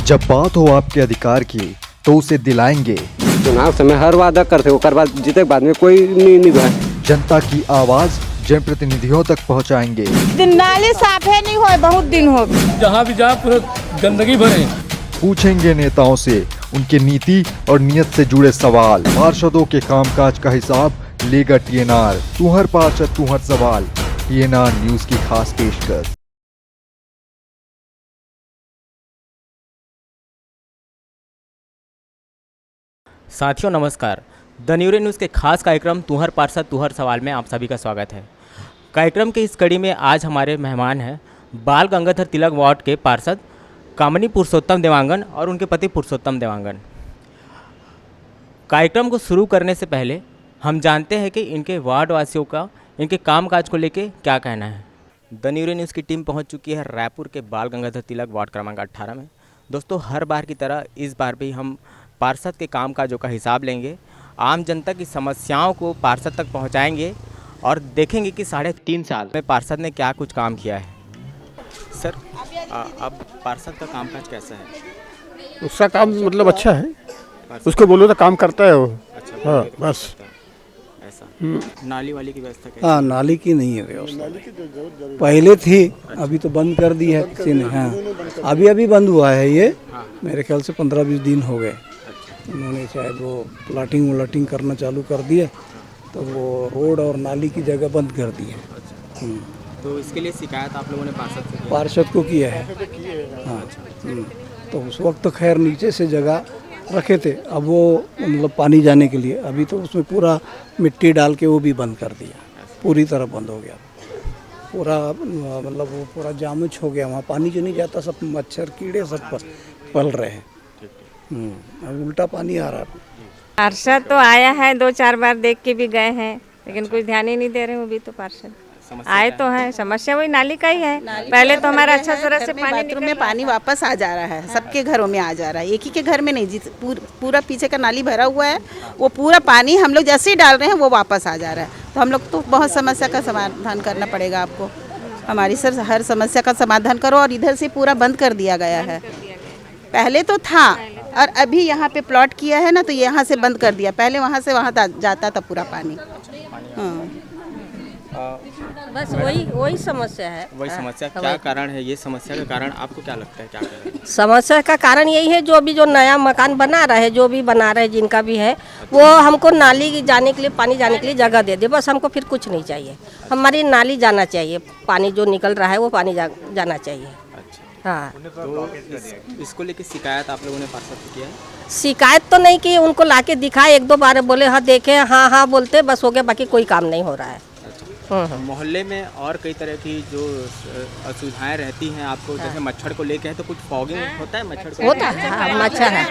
जब बात हो आपके अधिकार की तो उसे दिलाएंगे। चुनाव समय हर वादा करते हो, बाद जीते के बाद में कोई नहीं निभाए। जनता की आवाज जनप्रतिनिधियों तक पहुंचाएंगे। नाली साफ है नहीं हो, बहुत दिन हो गए। जहाँ भी जा पूरा गंदगी भरे। पूछेंगे नेताओं से उनके नीति और नियत से जुड़े सवाल। पार्षदों के कामकाज का हिसाब लेगा टीएनआर। तुहर पार्षद तुहर सवाल। टीएनआर न्यूज की खास पेशकश। साथियों नमस्कार। द न्यूरे न्यूज़ के खास कार्यक्रम तुहर पार्षद तुहर सवाल में आप सभी का स्वागत है। कार्यक्रम के इस कड़ी में आज हमारे मेहमान हैं बाल गंगाधर तिलक वार्ड के पार्षद कामिनी पुरुषोत्तम देवांगन और उनके पति पुरुषोत्तम देवांगन। कार्यक्रम को शुरू करने से पहले हम जानते हैं कि इनके वार्ड वासियों का इनके कामकाज को लेकर क्या कहना है। द न्यूरे न्यूज़ की टीम पहुँच चुकी है रायपुर के बाल गंगाधर तिलक वार्ड क्रमांक 18 में। दोस्तों, हर बार की तरह इस बार भी हम पार्षद के कामकाजों का हिसाब लेंगे, आम जनता की समस्याओं को पार्षद तक पहुंचाएंगे और देखेंगे कि 3.5 साल में पार्षद ने क्या कुछ काम किया है। सर, अब पार्षद का कामकाज कैसा है? उसका काम मतलब अच्छा है, उसको बोलो तो काम करता है वो। अच्छा, हाँ बस ऐसा। नाली वाली की व्यवस्था कैसी? हाँ, नाली की नहीं है व्यवस्था। पहले थी, अभी तो बंद कर दी है किसी ने। हाँ, अभी बंद हुआ है ये। मेरे ख्याल से 15-20 दिन हो गए। उन्होंने शायद वो प्लाटिंग करना चालू कर दिया, तो वो रोड और नाली की जगह बंद कर दी है। तो इसके लिए शिकायत आप लोगों ने पार्षद को किया है। हाँ, तो उस वक्त तो खैर नीचे से जगह रखे थे, अब वो मतलब पानी जाने के लिए अभी तो उसमें पूरा मिट्टी डाल के वो भी बंद कर दिया, पूरी तरह बंद हो गया पूरा। मतलब वो पूरा जामुच हो गया, वहाँ पानी जो नहीं जाता, सब मच्छर कीड़े सब पल रहे हैं। अब उल्टा पानी आ रहा है। पार्षद तो आया है, 2-4 बार देख के भी गए हैं, लेकिन कोई ध्यान ही नहीं दे रहे हैं। अभी तो पार्षद आए तो हैं, समस्या वही नाली का ही है। पहले तो हमारा अच्छा तरह से बाथरूम में पानी वापस आ जा रहा है, सबके घरों में आ जा रहा है, एक ही के घर में नहीं। पूरा पीछे का नाली भरा हुआ है, वो पूरा पानी हम लोग जैसे ही डाल रहे हैं वो वापस आ जा रहा है। तो हम लोग तो बहुत समस्या का समाधान करना पड़ेगा आपको। हमारी सर हर समस्या का समाधान करो। और इधर से पूरा बंद कर दिया गया है, पहले तो था और अभी यहाँ पे प्लॉट किया है ना, तो यहाँ से बंद कर दिया। पहले वहाँ से वहाँ जाता था पूरा पानी। हाँ, बस वही समस्या है। वही समस्या क्या कारण है? ये समस्या का कारण आपको क्या लगता है, क्या कारण? समस्या का कारण यही है, जो नया मकान बना रहा है, जो भी बना रहे जिनका भी है, वो हमको नाली जाने के लिए, पानी जाने के लिए जगह दे दे, बस। हमको फिर कुछ नहीं चाहिए, हमारी नाली जाना चाहिए, पानी जो निकल रहा है वो पानी जाना चाहिए। हाँ, तो इसको लेके शिकायत आप लोगों ने पार्षद को किया है? शिकायत तो नहीं की, उनको लाके दिखाए, 1-2 बार बोले हाँ देखे, हाँ बोलते बस हो गया, बाकी कोई काम नहीं हो रहा है। मोहल्ले में और कई तरह की जो असुविधाएं रहती हैं आपको, जैसे मच्छर को लेके है, तो कुछ फॉगिंग होता है मच्छर को? होता है, हाँ, मच्छर है।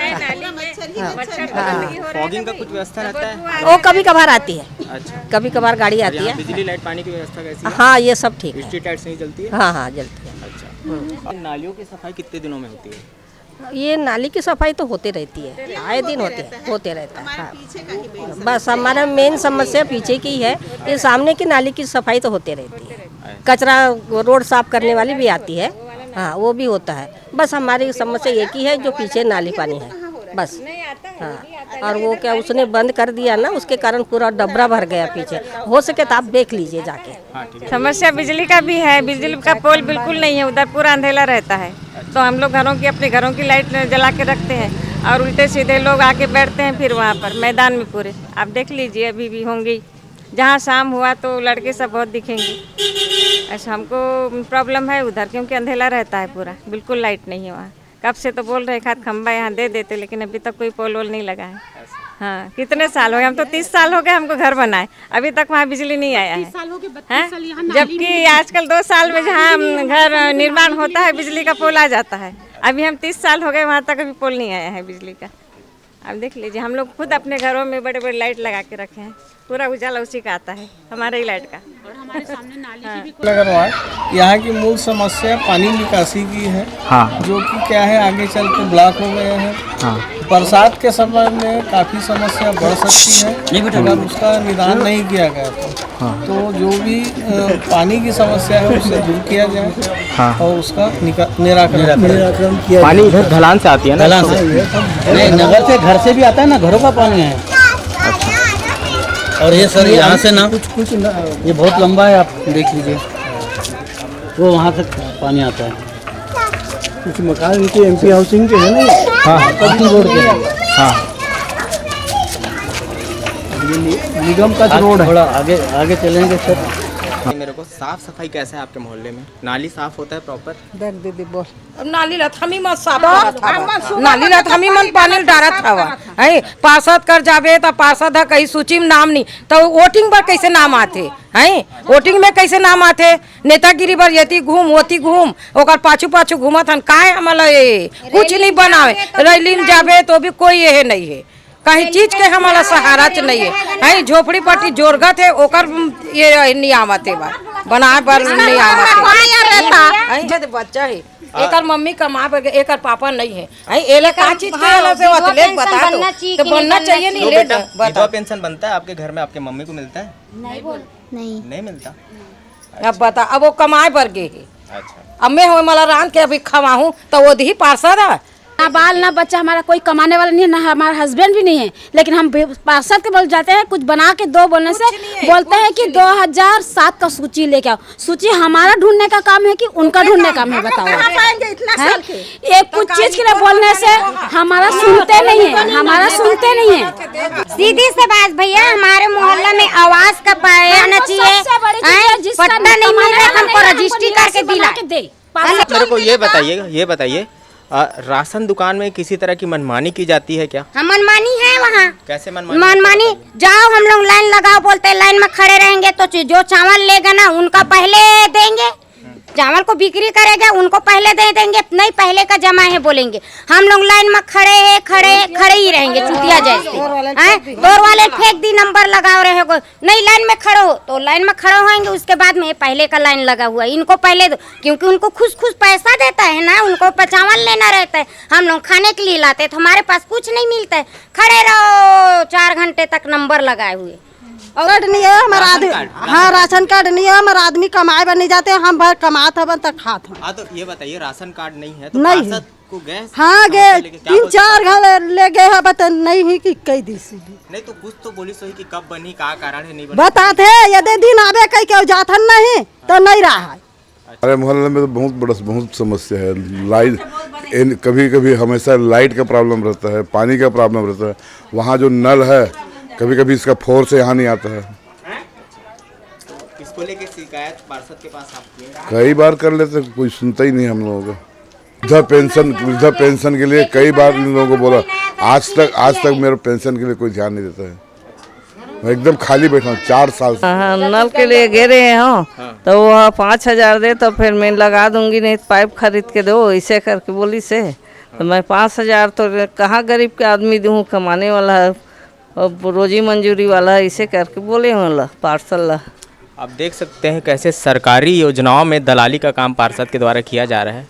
फॉगिंग का कुछ व्यवस्था रहता है? वो कभी कभार आती है। अच्छा, कभी कभार गाड़ी आती है। बिजली लाइट पानी की व्यवस्था कैसी है? हाँ, ये सब ठीक है। स्ट्रीट लाइट्स नहीं जलती है? हाँ जलती है। अच्छा, नालियों की सफाई कितने दिनों में होती है? ये नाली की सफाई तो होते रहती है, आए दिन होते रहता है। हाँ, बस हमारा मेन समस्या पीछे की है, ये सामने की नाली की सफाई तो होते रहती है। कचरा रोड साफ करने वाली भी आती है, हाँ वो भी होता है। बस हमारी समस्या एक ही है, जो पीछे नाली पानी है बस। हाँ, और वो क्या उसने बंद कर दिया ना, उसके कारण पूरा डबरा भर गया पीछे। हो सके तो आप देख लीजिए जाके। समस्या बिजली का भी है, बिजली का पोल बिल्कुल नहीं है, उधर पूरा अंधेला रहता है। तो हम लोग अपने घरों की लाइट जला के रखते हैं और उल्टे सीधे लोग आके बैठते हैं फिर वहाँ पर मैदान में पूरे। आप देख लीजिए, अभी भी होंगी, जहाँ शाम हुआ तो लड़के सब बहुत दिखेंगे। ऐसा हमको प्रॉब्लम है उधर, क्योंकि अंधेला रहता है पूरा, बिल्कुल लाइट नहीं है वहाँ। कब से तो बोल रहे खाद खंबा यहाँ दे देते, लेकिन अभी तक कोई पोल वोल नहीं लगा है। हाँ, कितने साल हो गए, हम तो 30 साल हो गए हमको घर बनाए, अभी तक वहाँ बिजली नहीं आया है। जबकि आजकल 2 साल में जहाँ घर निर्माण होता है बिजली का पोल आ जाता है। अभी हम 30 साल हो गए, वहाँ तक अभी पोल नहीं आया है बिजली का। अब देख लीजिए, हम लोग खुद अपने घरों में बड़े बड़े लाइट लगा के रखे हैं। पूरा उजाला उसी का आता है, हमारे ही लाइट का। नगर वार्ड यहाँ की मूल समस्या पानी निकासी की है। हाँ जो कि क्या है आगे चल के ब्लॉक हो गए हैं। हाँ बरसात के समय में काफ़ी समस्या बढ़ सकती है अगर उसका निदान नहीं किया गया तो जो भी पानी की समस्या है उसे दूर किया जाए और उसका निराकरण किया पानी इधर ढलान से आती है ना? नहीं, नगर से घर से भी आता है ना, घरों का पानी है। और ये सर यहाँ से ना कुछ ये बहुत लंबा है, आप देख लीजिए, वो वहाँ तक पानी आता है। कुछ मकान इनके एमपी हाउसिंग के है ना, पब्लिक रोड के। हाँ निगम का रोड है। थोड़ा आगे चलेंगे सर। मेरे को साफ सफाई कैसा है आपके मोहल्ले में? नाली साफ होता है प्रॉपर? देख दीदी बोल, नाली ला थमी मत साफ नाली ला थमी मन पानी डारत हवा है। पार्षद कर जाबे तो पार्षद कहीं सूची में नाम नहीं तो वोटिंग पर कैसे नाम आते हैं? वोटिंग में कैसे नाम आते? नेतागिरी पर येती घूम होती घूम ओकर पाछू पाछू घूमत हन काहे हमला कुछ नहीं बनावे। रैली में जाबे तो भी कोई ये नहीं है, कहीं चीज के हमारा सहारा च नहीं है। झोपड़ी पट्टी जोरगत है ओकर ये नहीं आवत है बनाए पर नहीं आवत है। बच्चा है एकर मम्मी कमा पर एकर पापा नहीं है एले का चीज के वाला से अतले बता दो तो बनना चाहिए नहीं ले विधवा पेंशन बनता है आपके घर में? आपके मम्मी को मिलता है? नहीं मिलता। अब बता, अब वो कमाए पर गे है। अच्छा अब मैं हो मला रान के अभी खवाऊं तो वो दी पार्षद है ना बाल ना बच्चा, हमारा कोई कमाने वाला नहीं है, ना हमारा हस्बैंड भी नहीं है, लेकिन हम पार्षद के बोल जाते हैं कुछ बना के दो बोलने से बोलते हैं कि 2007 का सूची लेके आओ। सूची हमारा ढूंढने का काम है कि उनका ढूंढने का काम है? बताओ। एक कुछ चीज के लिए बोलने से हमारा सुनते नहीं है, हमारा सुनते नहीं है। सीधी से बात भैया, हमारे मोहल्ला में आवास का आना चाहिए, पट्टा नहीं मिल रहा, हमको रजिस्ट्री करके दिला दे। मेरे को ये बताइए राशन दुकान में किसी तरह की मनमानी की जाती है क्या? हाँ मनमानी है वहाँ। कैसे मनमानी? मनमानी जाओ हम लोग लाइन लगाओ बोलते हैं, लाइन में खड़े रहेंगे तो जो चावल लेगा ना उनका पहले देंगे, चावल को बिक्री करेगा उनको पहले दे देंगे, नहीं पहले का जमा है बोलेंगे। हम लोग लाइन में खड़े ही रहेंगे चुतिया जैसे। दौर वाले फेंक दी नंबर लगाओ रहे हो, नहीं लाइन में खड़ो तो लाइन में खड़े होंगे, उसके बाद में पहले का लाइन लगा हुआ इनको पहले दो, क्योंकि उनको खुश पैसा देता है ना, उनको चावल लेना रहता है। हम लोग खाने के लिए लाते तो हमारे पास कुछ नहीं मिलता है, खड़े रहो 4 घंटे तक नंबर लगाए हुए। कार्ड नहीं है हमारा आदमी, हाँ राशन कार्ड नहीं है हमारा आदमी, कमाए पर नहीं जाते, हम भर कमात हवन तक खात हन। तो ये बताइए राशन कार्ड नहीं है तो नहीं पार्षद को गए? हाँ गए 3-4 घर ले गए है, बता नहीं ही कि कई दिस नहीं तो कुछ तो बोली सही कि कब बनी का कारण है नहीं बनी बताते यदि दिन आवे कहीं के जाथन नहीं तो नहीं रहा है। अरे मोहल्ले में तो बहुत समस्या है। लाइट कभी कभी हमेशा लाइट का प्रॉब्लम रहता है, पानी का प्रॉब्लम रहता है। वहाँ जो नल है कभी कभी इसका फोर्स यहाँ नहीं आता है। इसको लेके शिकायत पार्षद के पास आप किए? कई बार कर लेते, कोई सुनता ही नहीं हम लोगों का। वृद्धा पेंशन के लिए कई बार इन लोगों को बोला, आज तक मेरे पेंशन के लिए कोई ध्यान नहीं देता है। मैं एकदम खाली बैठा हूँ 4 साल से। नल के लिए गिरे हैं तो वो 5000 दे तो फिर मैं लगा दूंगी, नहीं पाइप खरीद के दो ऐसे करके बोली से। तो मैं 5000 तो कहाँ गरीब के आदमी दूँ, कमाने वाला है रोजी मंजूरी वाला इसे करके बोले होला पार्षद ला। आप देख सकते हैं कैसे सरकारी योजनाओं में दलाली का काम पार्षद के द्वारा किया जा रहा है।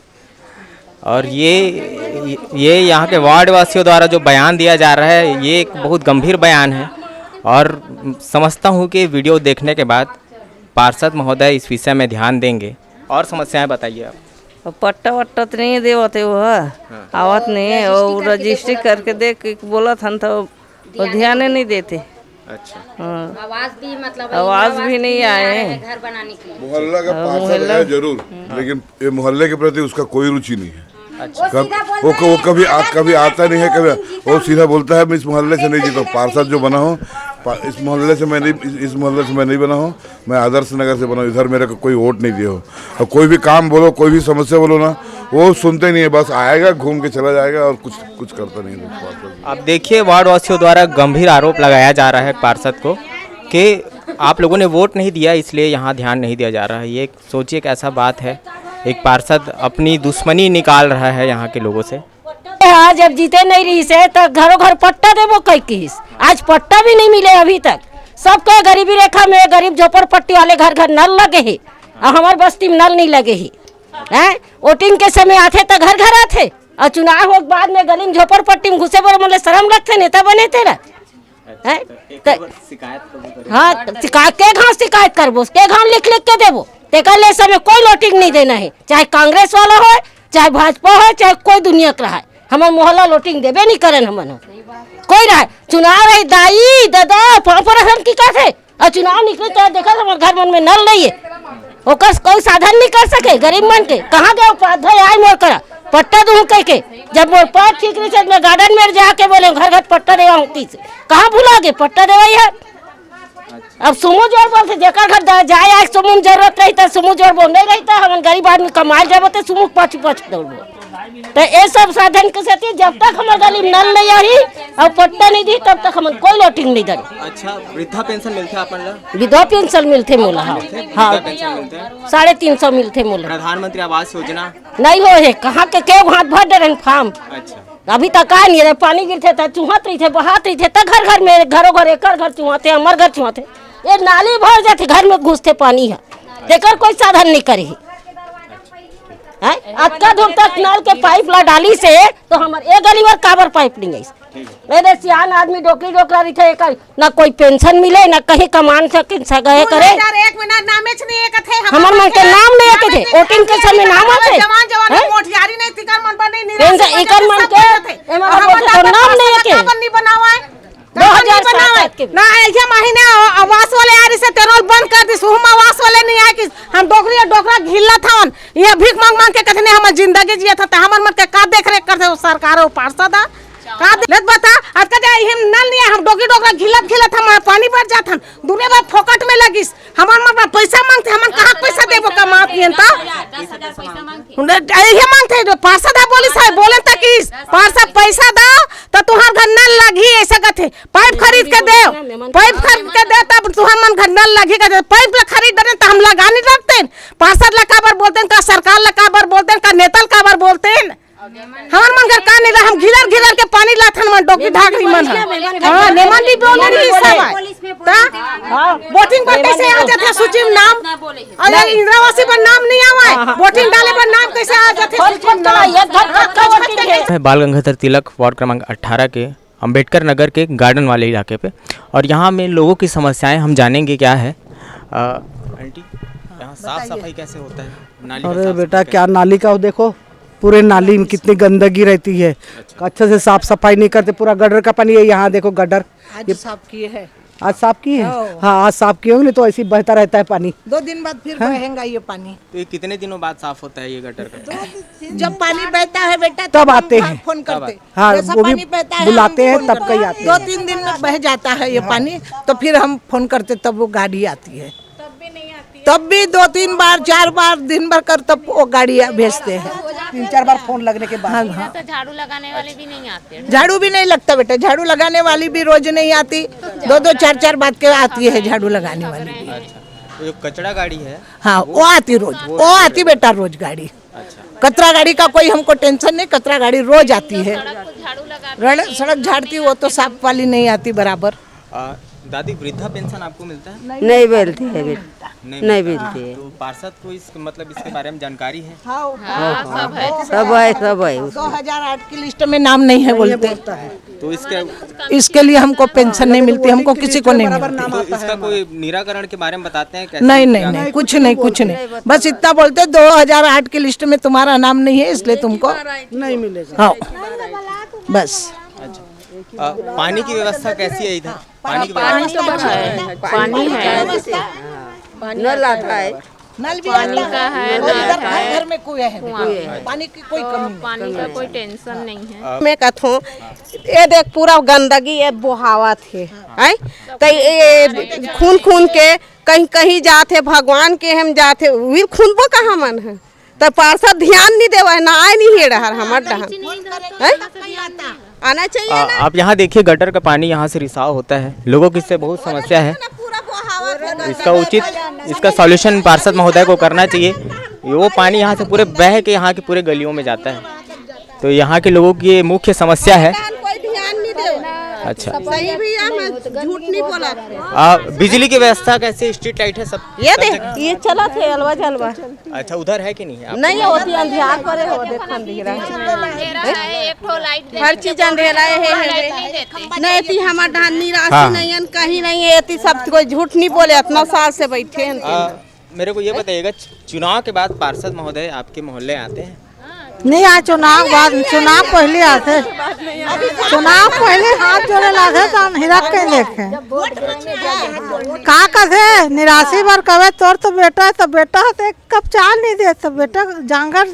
और ये यहाँ के वार्ड वासियों द्वारा जो बयान दिया जा रहा है ये एक बहुत गंभीर बयान है। और समझता हूँ कि वीडियो देखने के बाद पार्षद महोदय इस विषय में ध्यान देंगे। और समस्याएं बताइए आप। पट्टा वट्टा तो नहीं देवते वो आवत नहीं है, और रजिस्ट्री करके देख बोला था तो वो ध्यान नहीं देते। अच्छा हाँ। आवाज भी नहीं आए घर बनाने के लिए। मोहल्ला का पार्षद है जरूर, लेकिन ये मोहल्ले के प्रति उसका कोई रुचि नहीं है। अच्छा वो कभी आता नहीं है, कभी वो सीधा बोलता है मैं इस मोहल्ले से नहीं जीता हूँ। पार्षद जो बना हूँ इस मोहल्ले से मैं नहीं बना हूँ, मैं आदर्श नगर से बना हूँ। इधर मेरे को कोई वोट नहीं दिया हो। और कोई भी काम बोलो, कोई भी समस्या बोलो ना, वो सुनते नहीं है, बस आएगा घूम के चला जाएगा और कुछ करता नहीं है। आप देखिए वार्ड वासियों द्वारा गंभीर आरोप लगाया जा रहा है पार्षद को कि आप लोगों ने वोट नहीं दिया इसलिए यहाँ ध्यान नहीं दिया जा रहा है। ये सोचिए एक ऐसा बात है, एक पार्षद अपनी दुश्मनी निकाल रहा है यहाँ के लोगों से। हाँ जब जीते नहीं रही से तो घरों घर पट्टा देवो कई किस, आज पट्टा भी नहीं मिले अभी तक। सबके गरीबी रेखा में गरीब झोपड़पट्टी वाले घर घर नल लगे है और हमारे बस्ती में नल नहीं लगे है। वोटिंग के समय आते तो घर घर आते और चुनाव हो बाद में गली में झोपड़पट्टी में घुसे बोले मतलब शर्म लगते नेता बने थे ना। हाँ शिकायत करबो के घाव लिख के देबो तेकर ले समय कोई लोटिंग नहीं देना है, चाहे कांग्रेस वाला हो चाहे भाजपा हो चाहे कोई दुनिया का रहा। हमारे मोहल्ला लोटिंग देवे नहीं करन हमन कोई रहा। चुनाव रही दाई दादा पर हम की कहते और चुनाव निकले तो देखा हमारे घर मन में नल नहीं है ओकर कोई साधन नहीं कर सके गरीब मन के। कहाँ गए उपाध्याय आए मोर करा पट्टा दूं कह के जब मोर पैर ठीक नहीं मैं गार्डन में जाके बोले घर घर पट्टा देवा हूँ किस कहाँ भूला गए पट्टा देवा है। अब सुमो जोड़ बोलते जेकर घर जाए आज सुमो में जरूरत रही तो सुमो जोड़ बोल नहीं रहता हम गरीब आदमी कमाए जब तो सुमो पाछू दौड़ो तो ये सब साधन के साथ जब तक हमारे गली में नल नहीं आई और पट्टा नहीं दी तब तक हमें कोई लोटिंग नहीं दे। अच्छा वृद्धा पेंशन मिलते अपन विधवा पेंशन मिलते मोला हाँ 350 मिलते मोला। प्रधानमंत्री आवास योजना नहीं हो है कहाँ के हाथ भर दे रहे फार्म। अच्छा अभी तक आ नहीं रहे पानी गिरते थे चूहत रही थे बहात रही थे तो घर घर में घरों घर एक घर चूहते हमारे घर चूहते ये नाली भर जाते घर में घुसते पानी है देकर कोई साधन नहीं करे अक्का दूर तक नल के पाइप ला डाली से तो हमारे एक गली में काबर पाइप नहीं है। मेरे सियान आदमी डोकरी डोकरा रही थे ना कोई पेंशन मिले ना कहीं कमान सके गए करे हमारे मन के नाम नहीं आते थे वोटिंग के समय नाम आते नाम नहीं आते 2007 ना ऐसे महीने आवास वाले आ रही से तेरोल बंद कर दी सुहम आवास वाले नहीं आए कि हम डोकरा घिल्ला था ये भीख मांग मांग के कथने हम जिंदगी जिया था हमर मन के का देख रेख करते सरकार और पार्षद का लेत बता आज का हम नल नहीं हम डोकरा घिलत हम पानी भर जात हम दूरे बार फोकट में लगिस हमर मन पैसा मांगते हमन कहां पैसा देबो का माफ नियंता ये मांगते पार्षद बोली साहब बोले तक इस पार्षद पैसा दो तो तुहार घर नल लगी ऐसा कहते पाइप खरीद के दे तब तुहार मन घर नल लगी का पाइप खरीद दे तो हम लगा नहीं रखते पार्षद ला काबर बोलते का सरकार ला काबर बोलते का नेता ला काबर बोलते हमार मन घर का नहीं रहा हम घिलर के पानी लाथन मन डोकी ढाकरी मन हां नेमन भी बोल रही सब ता वोटिंग पर कैसे आ जाते सूची में नाम अरे इंद्रावासी पर नाम नहीं आवे वोटिंग डाले पर नाम कैसे आ जाते। बाल गंगाधर तिलक वार्ड क्रमांक 18 के अंबेडकर नगर के गार्डन वाले इलाके पे और यहाँ में लोगों की समस्याएं हम जानेंगे क्या है। आंटी यहाँ साफ सफाई कैसे होता है नाली? अरे बेटा क्या नाली का देखो पूरे नाली में कितनी गंदगी रहती है। अच्छे से साफ सफाई नहीं करते पूरा गटर का पानी है यहाँ देखो गटर आज साफ किए है आज साफ की है हाँ आज साफ किए होंगे तो ऐसे ही बहता रहता है पानी 2 दिन बाद फिर बहेगा ये पानी। तो ये कितने दिनों बाद साफ होता है ये गटर का? जब पानी बहता है बेटा तब आते हैं फोन करते हाँ वो भी बुलाते हैं तब कहीं आते हैं 2-3 दिन में बह जाता है ये पानी तो फिर हम फोन करते तब वो गाड़ी आती है तब भी 2-3 बार 4 बार दिन भर कर तब वो गाड़ी भेजते हैं 3-4 बार फोन लगने के बाद। हाँ। तो झाड़ू लगाने वाले भी नहीं आते झाड़ू भी नहीं लगता बेटा झाड़ू लगाने वाली भी रोज नहीं आती 2-2 4-4 बाद के आती है झाड़ू लगाने वाली भी। अच्छा जो कचरा गाड़ी है हाँ वो आती रोज वो आती बेटा रोज गाड़ी। कचरा गाड़ी का कोई हमको टेंशन नहीं कचरा गाड़ी रोज आती है सड़क झाड़ती वो तो साफ वाली नहीं आती बराबर। दादी वृद्धा पेंशन आपको मिलता है? नहीं मिलती है बेटा नहीं मिलती है। तो पार्षद को इस मतलब इसके बारे में जानकारी है? सब है 2008 की लिस्ट में नाम नहीं है बोलते तो इसके लिए हमको पेंशन नहीं मिलती हमको किसी को नहीं मिलती। तो इसका कोई निराकरण के बारे में बताते हैं? नहीं कुछ नहीं बस इतना बोलते 2008 की लिस्ट में तुम्हारा नाम नहीं है इसलिए तुमको नहीं मिलेगा। हाँ बस। पानी की व्यवस्था कैसी है इधर? पानी नल आता है नल भी पानी का है घर में कुएं है पानी की कोई कमी पानी का कोई टेंशन नहीं है। मैं कहूँ ये देख पूरा गंदगी ये बहावा थे तो खून के कहीं कहीं जाते भगवान के हम जाते वीर खूनबो कहाँ मन है तो पार्षद ध्यान नहीं देवा ना आए नहीं है रहा हमारे आना चाहिए ना। आप यहाँ देखिए गटर का पानी यहाँ से रिसाव होता है लोगों की इससे बहुत समस्या है इसका उचित इसका सॉल्यूशन पार्षद महोदय को करना चाहिए। वो पानी यहाँ से पूरे बह के यहाँ के पूरे गलियों में जाता है तो यहाँ के लोगों की ये मुख्य समस्या है। अच्छा सही भैया, मैं झूठ नहीं बोला। बिजली की व्यवस्था कैसे, स्ट्रीट लाइट है सब? ये देख, ये चला थे अलवा जलवा। अच्छा उधर है कि नहीं है? नहीं होती, अंधियार परे हो, देख अंधेरा हर चीज अंधेरा है। नहीं थी हमार धान निराशी नहीं है, कहीं नहीं है, सब कोई झूठ नहीं बोले, इतना साल से बैठे हैं। मेरे को ये बताइएगा, चुनाव के बाद पार्षद महोदय आपके मोहल्ले आते हैं? नहीं आ, चुनाव बाद, चुनाव पहले आते, चुनाव पहले हाथ जोड़े लाते तो हम हिरक के देखे कहाँ कथे निराशी बार कहे तोर तो बेटा है, तो बेटा है तो एक कप चाय नहीं दे, तो बेटा जांगर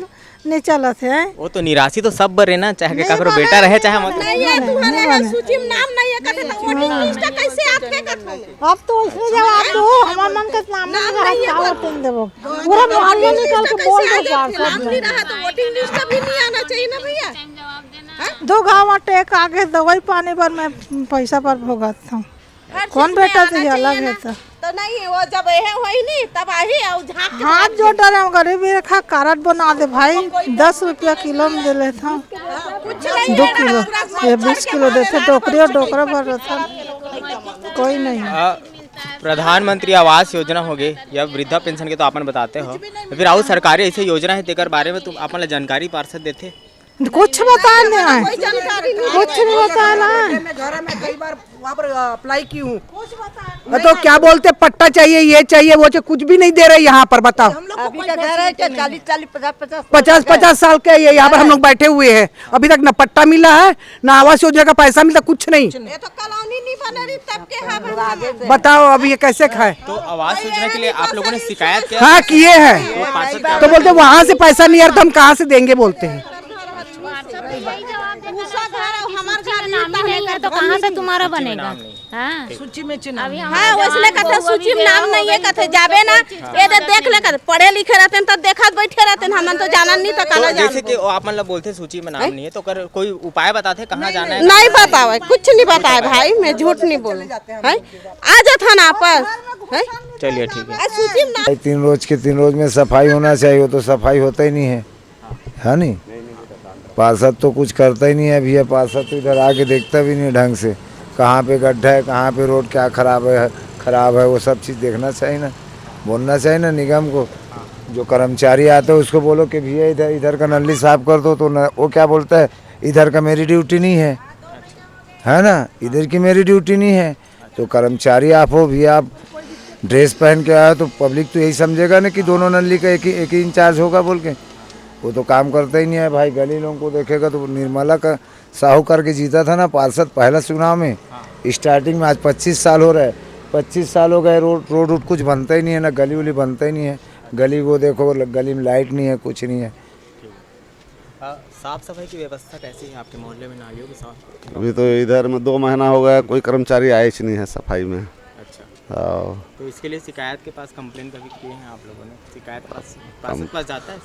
नहीं चलत है। वो तो निराशी तो सब बरे ना, चाहे ककरो बेटा रहे चाहे मत। सूची में नाम नहीं है, कहते तो वोटिंग लिस्ट कैसे आथे करते? अब तो इसमें जवाब दो, हमार मन के नाम नहीं है, वोटिंग देबो पूरा मोहल्ला निकाल के बोल दो पार्षद नहीं रहा तो वोटिंग लिस्ट भी नहीं आना चाहिए ना भैया। दो गाँव टेक आगे दवाई पानी पर मैं पैसा पर भोगत हूँ, कौन बेटा तो अलग है तो नहीं, वो जब यह हुई नहीं तब आई हाथ जोड़ डाले, गरीबी रेखा कार्ड बना दे भाई, 10 रुपया किलो में दे लेता हूँ, 2 किलो ये 20 किलो देते, टोकरी और डोकरा भर रहा था, कोई नहीं। प्रधानमंत्री आवास योजना हो गई या वृद्धा पेंशन के तो आपन बताते हो, फिर और सरकारी ऐसे योजना है तेकर बारे में तुम अपन जानकारी पार्षद देते? कुछ बताया नहीं, कुछ नहीं बताया ना। मैं घर में कई बार वहाँ पर अप्लाई की हूँ, तो क्या बोलते पट्टा चाहिए, ये चाहिए, वो चाहिए, कुछ भी नहीं दे रहे यहाँ पर। बताओ, अभी का घर है 40-50 50 साल के ये यहाँ पर हम लोग बैठे हुए हैं, अभी तक न पट्टा मिला है न आवास योजना का पैसा मिला, कुछ नहीं। ये तो कॉलोनी नहीं बना रही तब के बताओ अब ये कैसे खाए? तो आवास योजना के लिए आप लोगों ने शिकायत किया? हाँ किए हैं, तो बोलते वहाँ से पैसा नहीं आ रहा, हम कहाँ से देंगे बोलते हैं। तो कहाँ से तुम्हारा बनेगा? हाँ सूची में हाँ वैसे कहते सूची में नाम नहीं है, कहते जाबे ना ये देख ले, कहते पढ़े लिखे रहते हैं तो देखा बैठे रहते हैं, हमन तो जाना नहीं तो कहना जाना। जैसे कि आप मतलब बोलते सूची में नाम नहीं है, तो कर कोई उपाय बताते कहाँ जाना है? नहीं बतावे, कुछ नहीं बताए भाई, मैं झूठ नहीं बोलूँ, आ जा थाना पर। चलिए ठीक है। 3 रोज के 3 रोज में सफाई होना चाहिए, वो तो सफाई होता ही नहीं है नहीं। पार्षद तो कुछ करता ही नहीं है भैया, पार्षद तो इधर आके देखता भी नहीं ढंग से, कहाँ पे गड्ढा है, कहाँ पे रोड क्या खराब है, वो सब चीज़ देखना चाहिए ना, बोलना चाहिए ना निगम को। जो कर्मचारी आते हैं उसको बोलो कि भैया इधर का नली साफ कर दो, तो वो क्या बोलता है, इधर का मेरी ड्यूटी नहीं है ना, इधर की मेरी ड्यूटी नहीं है। तो कर्मचारी आप हो भैया, आप ड्रेस पहन के आए तो पब्लिक तो यही समझेगा ना कि दोनों नली का एक ही इंचार्ज होगा बोल के, वो तो काम करता ही नहीं है भाई। गली लोगों को देखेगा तो निर्मला का साहू करके जीता था ना पार्षद पहला चुनाव में, स्टार्टिंग में, आज 25 साल हो रहा है, 25 साल हो गए, रोड कुछ बनता ही नहीं है ना, गली उली बनता ही नहीं है। गली वो देखो, गली में लाइट नहीं है, कुछ नहीं है। साफ सफाई की व्यवस्था कैसी है आपके मोहल्ले में? नालियों की साफ? अभी तो इधर में 2 महीना हो गया, कोई कर्मचारी आए ही नहीं है सफाई में। तो इसके लिए शिकायत के पास कंप्लेन कभी किए हैं आप लोगों ने? शिकायत पास जाता है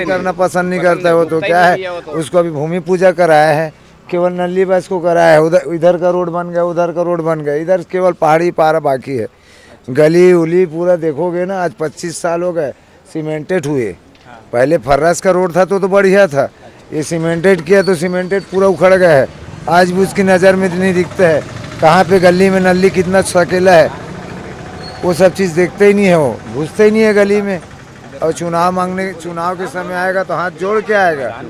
करना पसंद नहीं करता है, वो तो क्या है, उसको अभी भूमि पूजा कराया है, केवल नली बस को कराया है, इधर का रोड बन गया, उधर का रोड बन गया, इधर केवल पहाड़ी पारा बाकी है। गली उली पूरा देखोगे ना, आज 25 साल हो गए सीमेंटेड हुए, पहले फर्रस का रोड था तो बढ़िया था, ये सीमेंटेड किया तो सीमेंटेड पूरा उखड़ गया है, आज भी उसकी नज़र में नहीं दिखता है, कहाँ पे गली में नली कितना सकेला है, वो सब चीज़ देखते ही नहीं है, वो घुसते ही नहीं है गली में। और चुनाव के समय आएगा तो हाथ जोड़ के आएगा,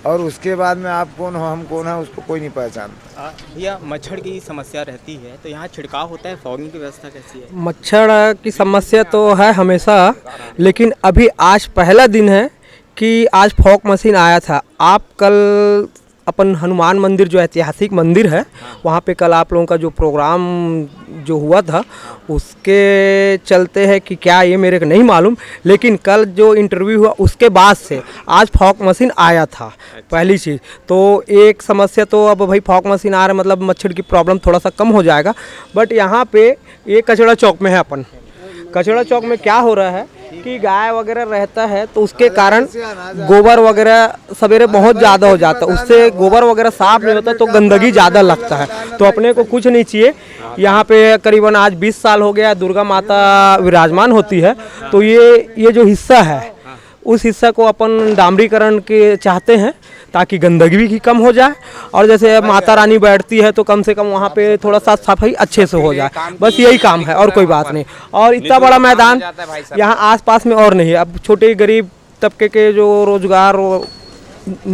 और उसके बाद में आप कौन हो हम कौन है उसको कोई नहीं पहचानता। भैया मच्छर की समस्या रहती है, तो यहाँ छिड़काव होता है, फॉगिंग की व्यवस्था कैसी है? मच्छर की समस्या तो है हमेशा, लेकिन अभी आज पहला दिन है कि आज फॉग मशीन आया था। आप कल अपन हनुमान मंदिर जो ऐतिहासिक मंदिर है वहाँ पे कल आप लोगों का जो प्रोग्राम जो हुआ था उसके चलते है कि क्या ये मेरे को नहीं मालूम, लेकिन कल जो इंटरव्यू हुआ उसके बाद से आज फॉग मशीन आया था। पहली चीज़ तो एक समस्या तो अब भाई फॉग मशीन आ रहा है मतलब मच्छर की प्रॉब्लम थोड़ा सा कम हो जाएगा। बट यहाँ पे ये कचड़ा चौक में है, अपन कचड़ा चौक में क्या हो रहा है कि गाय वगैरह रहता है तो उसके कारण गोबर वगैरह सवेरे बहुत ज़्यादा हो जाता है, उससे गोबर वगैरह साफ नहीं होता तो गंदगी ज़्यादा लगता है। तो अपने को कुछ नहीं चाहिए। यहाँ पे करीबन आज 20 साल हो गया दुर्गा माता विराजमान होती है, तो ये जो हिस्सा है उस हिस्सा को अपन डामरीकरण के चाहते हैं ताकि गंदगी भी कम हो जाए, और जैसे माता रानी बैठती है तो कम से कम वहाँ पे थोड़ा सा सफाई अच्छे से हो जाए, बस यही काम है और कोई बात नहीं। और इतना बड़ा मैदान यहाँ आसपास में और नहीं है। अब छोटे गरीब तबके के जो रोजगार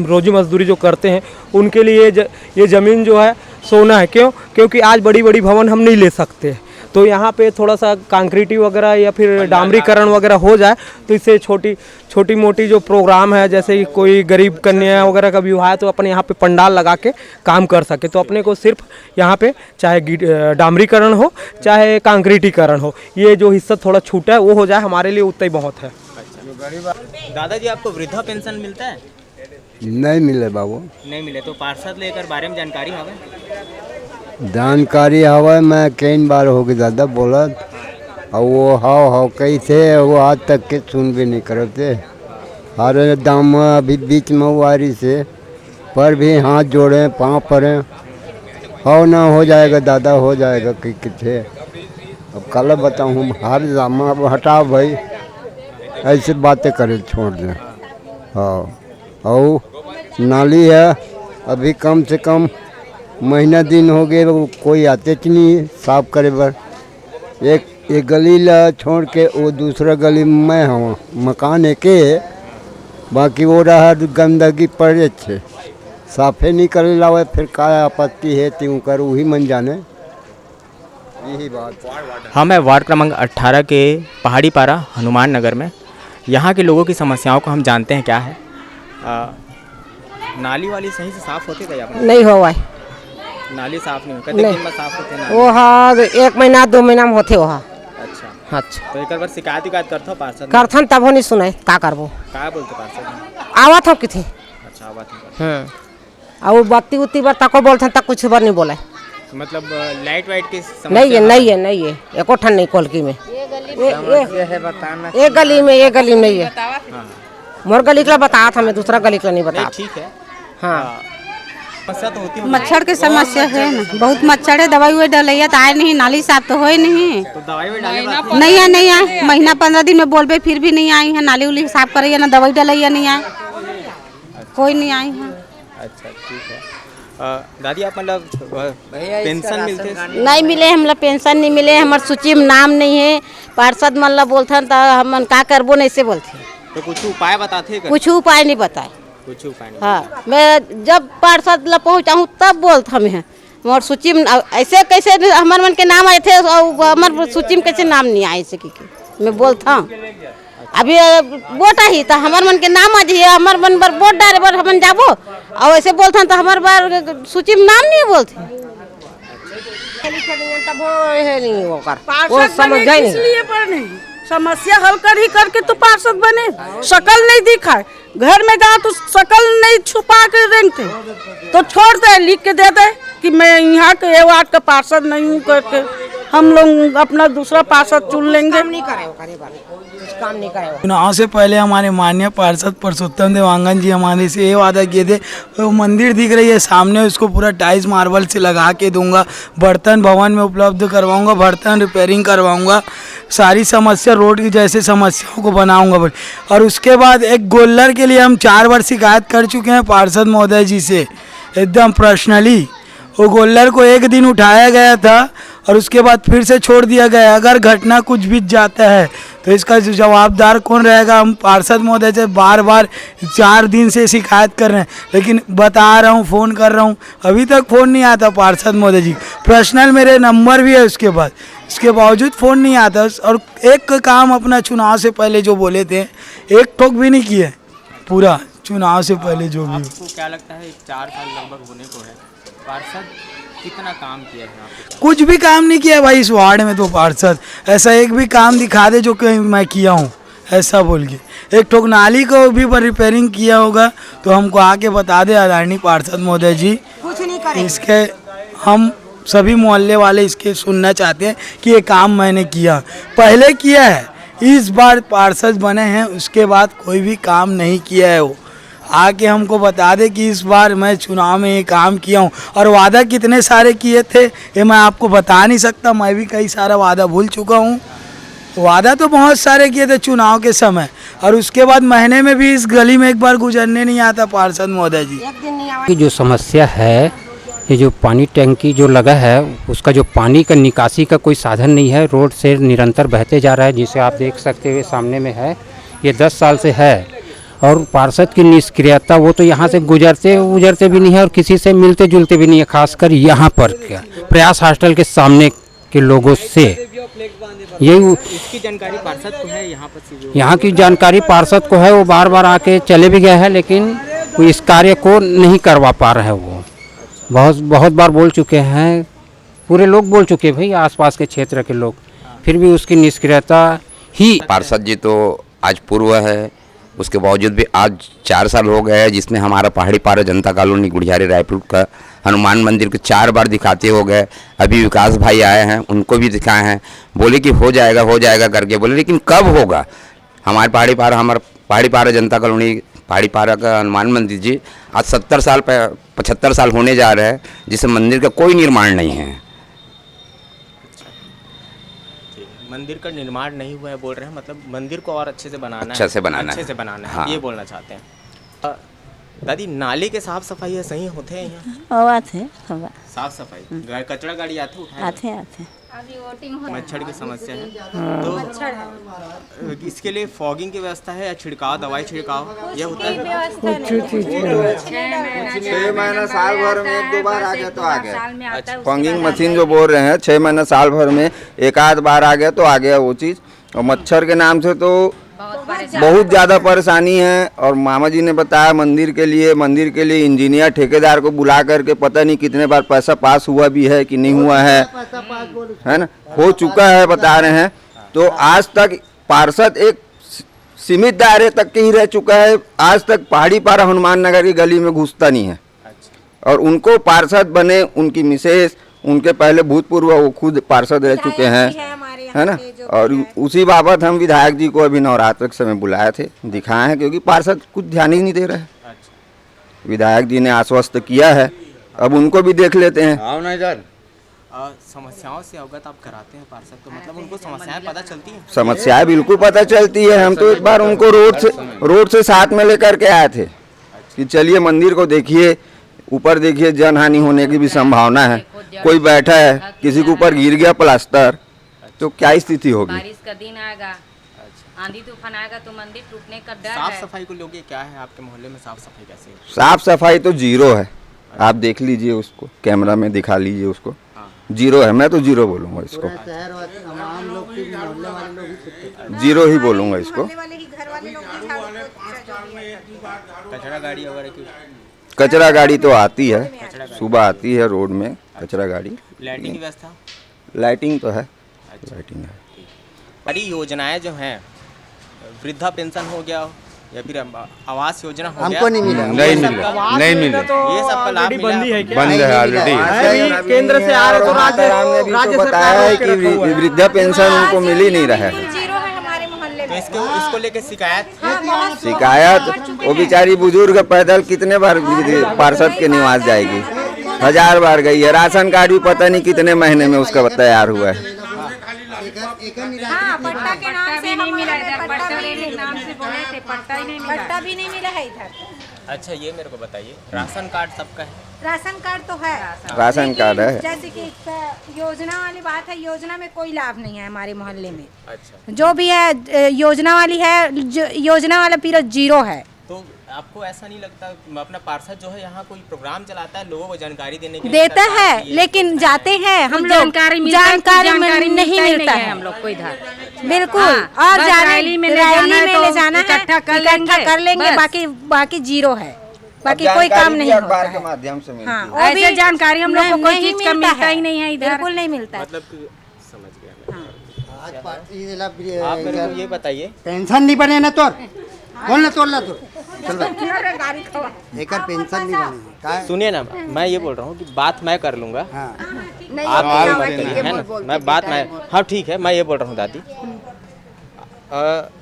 रोजी मजदूरी जो करते हैं उनके लिए ये ज़मीन जो है सोना है। क्यों? क्योंकि आज बड़ी बड़ी भवन हम नहीं ले सकते, तो यहाँ पे थोड़ा सा कंक्रीटी वगैरह या फिर डामरीकरण वगैरह हो जाए तो इससे छोटी मोटी जो प्रोग्राम है, जैसे कि कोई गरीब कन्या वगैरह का विवाह है तो अपने यहाँ पे पंडाल लगा के काम कर सके। तो अपने को सिर्फ यहाँ पे चाहे डामरीकरण हो चाहे कंक्रीटीकरण हो, ये जो हिस्सा थोड़ा छूटा है वो हो जाए, हमारे लिए उतना ही बहुत है। दादाजी आपको वृद्धा पेंशन मिलता है? नहीं मिले बाबू, नहीं मिले तो पार्षद लेकर बारे में जानकारी हवे? जानकारी हवा मैं कई बार हो गई दादा बोलत, और वो हाव कई थे वो आज तक के सुन भी नहीं करते। हर दाम अभी बीच में वारी से पर भी हाथ जोड़े पाँव पड़े, हाव ना हो जाएगा दादा, हो जाएगा कि किथे। अब कल बताऊँ हर जामा अब हटाओ भाई, ऐसे बातें करे छोड़ दें। हाँ, और नाली है अभी कम से कम महीना दिन हो गए कोई आते च नहीं साफ करे बर। एक गली ला छोड़ के वो दूसरा गली में मैं हूँ, मकान एक है, बाकी वो रहा गंदगी पड़े छे, साफे नहीं करे लावे, फिर का आपत्ति है त्यों कर वही मन जाने। यही बात। हम है वार्ड क्रमांक 18 के पहाड़ी पारा हनुमान नगर में। यहाँ के लोगों की समस्याओं को हम जानते हैं क्या है। नाली वाली सही से साफ होती है? नहीं हुआ, नाली साफ नहीं हो, कितने दिन में साफ होते हैं? वो हाँ 1 महीना 2 महीना में होते वहाँ। अच्छा तो एक बार शिकायत करते हो पार्षद? करथन तब हो नहीं सुनाई, का करबो? का बोलते पार्षद? आवत हो किथे। अच्छा आवत हो। और बत्ती उत्ती बार तको बोलथन तक कुछ बार नहीं बोला। मतलब लाइट वाइट की समस्या नहीं है एको ठन नहीं कोलकी में। एक गली में नहीं है। मोर गली का बताया था, मैं दूसरा गली का नहीं बताया। ठीक है। हाँ समस्या तो होती है, मच्छर की समस्या है ना, बहुत मच्छर है। दवाई वही डलिया तो आए नहीं, नाली साफ तो हो ही नहीं। तो दवाई में डाले नहीं आए, महीना 15 दिन में बोलबे फिर भी नहीं आई है। नाली उली साफ करिए ना, दवाई डलिया नहीं आए, कोई नहीं आई है। अच्छा ठीक है। दादी आप मतलब पेंशन मिलते? नहीं मिले, हम लोग पेंशन नहीं मिले, हमारे सूची में नाम नहीं है। पार्षद मन ला बोलथन तो हम का करबो नहीं से बोलते। तो कुछ उपाय बताते? कुछ उपाय नहीं बताए। कुछ उपाय नहीं। हाँ, मैं जब पार्षद ला पहुँचाऊँ तब बोलता हमें मोर सूची में ऐसे कैसे हमारे मन के नाम आए थे और हमारे सूची में कैसे नाम नहीं आए से मैं बोलता हूँ। अभी वोट ही तो हमारे मन के नाम आ जाइए, हमारे मन पर वोट डाले बार हम जाबो, और ऐसे बोलता तो हमारे बार सूची में नाम नहीं बोलते। वो समझ जाए नहीं, समस्या हल कर ही करके तो पार्षद बने। शकल नहीं दिखाए, घर में जा तो शकल नहीं छुपा के रेंगते, तो छोड़ दे, लिख के दे दे कि मैं यहाँ के वार्ड का पार्षद नहीं हूँ करके, हम लोग अपना दूसरा पार्षद चुन लेंगे। चुनाव से पहले हमारे माननीय पार्षद पुरुषोत्तम देवांगन जी हमारे से ये वादा किए थे, वो मंदिर दिख रही है सामने, उसको पूरा टाइल्स मार्बल से लगा के दूंगा, बर्तन भवन में उपलब्ध करवाऊंगा, बर्तन रिपेयरिंग करवाऊंगा, सारी समस्या रोड की जैसे समस्याओं को बनाऊंगा। और उसके बाद एक गोल्लर के लिए हम 4 बार शिकायत कर चुके हैं पार्षद महोदय जी से, एकदम पर्सनली। वो गोल्लर को एक दिन उठाया गया था और उसके बाद फिर से छोड़ दिया गया। अगर घटना कुछ बीत जाता है तो इसका जवाबदार कौन रहेगा? हम पार्षद महोदय से बार 4 दिन से शिकायत कर रहे हैं, लेकिन बता रहा हूँ, फ़ोन कर रहा हूँ, अभी तक फ़ोन नहीं आता पार्षद महोदय जी। पर्सनल मेरे नंबर भी है उसके बाद, इसके बावजूद फ़ोन नहीं आता। और एक काम अपना चुनाव से पहले जो बोले थे, एक ठोक भी नहीं किए पूरा चुनाव से पहले जो भी। आपको क्या लगता है 4 साल लगभग होने को है, पार्षद कितना काम किया है आपको? कुछ भी काम नहीं किया भाई इस वार्ड में तो पार्षद। ऐसा एक भी काम दिखा दे जो कि मैं किया हूँ, ऐसा बोल के। एक ठोक नाली को भी रिपेयरिंग किया होगा तो हमको आके बता दे आदरणीय पार्षद महोदय जी। कुछ नहीं करे। इसके हम सभी मोहल्ले वाले इसके सुनना चाहते हैं कि ये काम मैंने किया, पहले किया है, इस बार पार्षद बने हैं उसके बाद कोई भी काम नहीं किया है। वो आके हमको बता दे कि इस बार मैं चुनाव में ये काम किया हूँ। और वादा कितने सारे किए थे ये मैं आपको बता नहीं सकता, मैं भी कई सारा वादा भूल चुका हूँ। वादा तो बहुत सारे किए थे चुनाव के समय, और उसके बाद महीने में भी इस गली में एक बार गुजरने नहीं आता पार्षद महोदय जी। की जो समस्या है, ये जो पानी टैंकी जो लगा है उसका जो पानी का निकासी का कोई साधन नहीं है, रोड से निरंतर बहते जा रहा है, जिसे आप देख सकते हुए सामने में है। ये 10 साल से है और पार्षद की निष्क्रियता, वो तो यहाँ से गुजरते भी नहीं है और किसी से मिलते जुलते भी नहीं है, खासकर यहाँ पर क्या प्रयास हॉस्टल के सामने के लोगों से। यही इसकी जानकारी पार्षद को है, यहाँ की जानकारी पार्षद को है, वो बार बार आके चले भी गए हैं, लेकिन वो इस कार्य को नहीं करवा पा रहे हैं। वो बहुत बार बोल चुके हैं, पूरे लोग बोल चुके हैं भाई, आसपास के क्षेत्र के लोग, फिर भी उसकी निष्क्रियता ही। पार्षद जी तो आज पूर्व है, उसके बावजूद भी आज 4 साल हो गए हैं, जिसमें हमारा पहाड़ी पारा जनता कॉलोनी गुड़ियारी रायपुर का हनुमान मंदिर को 4 बार दिखाते हो गए। अभी विकास भाई आए हैं, उनको भी दिखाए हैं, बोले कि हो जाएगा करके बोले, लेकिन कब होगा? हमारा पहाड़ी पारा जनता कॉलोनी पहाड़ी पारा का हनुमान मंदिर जी आज 75 साल होने जा रहे हैं, जिस मंदिर का कोई निर्माण नहीं है। मंदिर का निर्माण नहीं हुआ है बोल रहे हैं, मतलब मंदिर को और अच्छे से बनाना है, हाँ। ये बोलना चाहते हैं। दादी, नाले के साफ सफाई सही होते हैं यहाँ? आते हैं साफ सफाई, कचरा गाड़ी आते हैं। मच्छर की समस्या है, तो इसके लिए फॉगिंग की व्यवस्था है या छिड़काव, दवाई छिड़काव ये होता है? 6 महीना साल भर में 1-2 बार आ गया तो आ गया। फॉगिंग मशीन जो बोल रहे हैं 6 महीना साल भर में 1-आध बार आ गया तो आ गया वो चीज़। और मच्छर के नाम से तो बहुत ज़्यादा परेशानी है। और मामा जी ने बताया मंदिर के लिए इंजीनियर ठेकेदार को बुला करके पता नहीं कितने बार पैसा पास हुआ भी है कि नहीं हुआ है ना, हो चुका है बता रहे हैं। तो आज तक पार्षद एक सीमित दायरे तक के ही रह चुका है, आज तक पहाड़ी पारा हनुमान नगर की गली में घुसता नहीं है। और उनको पार्षद बने उनकी मिसेस, उनके पहले भूतपूर्व वो खुद पार्षद रह चुके हैं, है ना। और उसी बाबत हम विधायक जी को अभी नवरात्र के समय बुलाए थे, दिखाए हैं, क्योंकि पार्षद कुछ ध्यान ही नहीं दे रहे हैं। विधायक जी ने आश्वस्त किया है, अब उनको भी देख लेते हैं। समस्याओं से अवगत आप कराते हैं पार्षद को, मतलब उनको समस्याएं पता चलती हैं? समस्याएं बिल्कुल पता चलती है। हम तो एक बार उनको रोड से साथ में लेकर के आए थे कि चलिए मंदिर को देखिए, ऊपर देखिए जनहानि होने की भी संभावना है, कोई बैठा है, किसी के ऊपर गिर गया प्लास्टर तो क्या स्थिति होगी। बारिश का दिन आएगा, आंधी तूफान आएगा तो मंदिर टूटने का डर है। साफ सफाई को लोगे क्या है आपके मोहल्ले में? साफ सफाई कैसे है? साफ सफाई तो 0 है, आप देख लीजिए उसको, कैमरा में दिखा लीजिए उसको, 0 है। मैं तो 0 बोलूँगा इसको, 0 ही बोलूँगा इसको। कचरा गाड़ी तो आती है, सुबह आती है रोड में कचरा गाड़ी। लाइटिंग की व्यवस्था? लाइटिंग तो है, लाइटिंग है। बड़ी योजनाएं जो हैं, वृद्धा पेंशन हो गया या फिर आवास योजना हो गया, हमको नहीं मिला। नहीं मिला। ये सब का लाभ मिला? बंद है ऑलरेडी, केंद्र से आ रहे तो राज्य बताया है कि वृद्धा पेंशन उनको मिल ही नहीं रहा है। तो इसको लेके शिकायत वो बेचारी बुजुर्ग पैदल कितने बार पार्षद के निवास जाएगी, 1000 बार गई है। राशन कार्ड भी पता नहीं कितने महीने में उसका तैयार हुआ है। पट्टा के नाम से नहीं मिला इधर, पट्टा भी नहीं मिला है इधर। अच्छा, ये मेरे को बताइए, राशन कार्ड सबका है? राशन कार्ड तो है, राशन कार्ड है। जैसे कि योजना वाली बात है, योजना में कोई लाभ नहीं है हमारे मोहल्ले में। अच्छा, जो भी है योजना वाली है, योजना वाला पीरियड 0 है। तो आपको ऐसा नहीं लगता अपना पार्षद जो है यहाँ कोई प्रोग्राम चलाता है, लोगों को जानकारी देने के लिए देता है, लेकिन जाते हैं हम लोग, जानकारी नहीं मिलता है हम लोग को इधर, बिल्कुल। और रैली में ले जाना है, इकट्ठा कर लेंगे, बाकी 0 है, बाकी कोई काम नहीं होता है। माध्यम से हाँ, ऐसे जानकारी हम लोग को कोई चीज का मिलता ही नहीं है इधर, बिल्कुल नहीं मिलता। मतलब समझ गया। आप मेरे को ये बताइए, पेंशन नहीं बने ना तो बोलना तोड़ना तो चल एक पेंशन नहीं बने। सुनिए ना, मैं ये बोल रहा हूँ कि बात मैं कर लूँगा, आप मत करिए, है ना। मैं बात हाँ ठीक है, मैं ये बोल रहा हूँ दादी,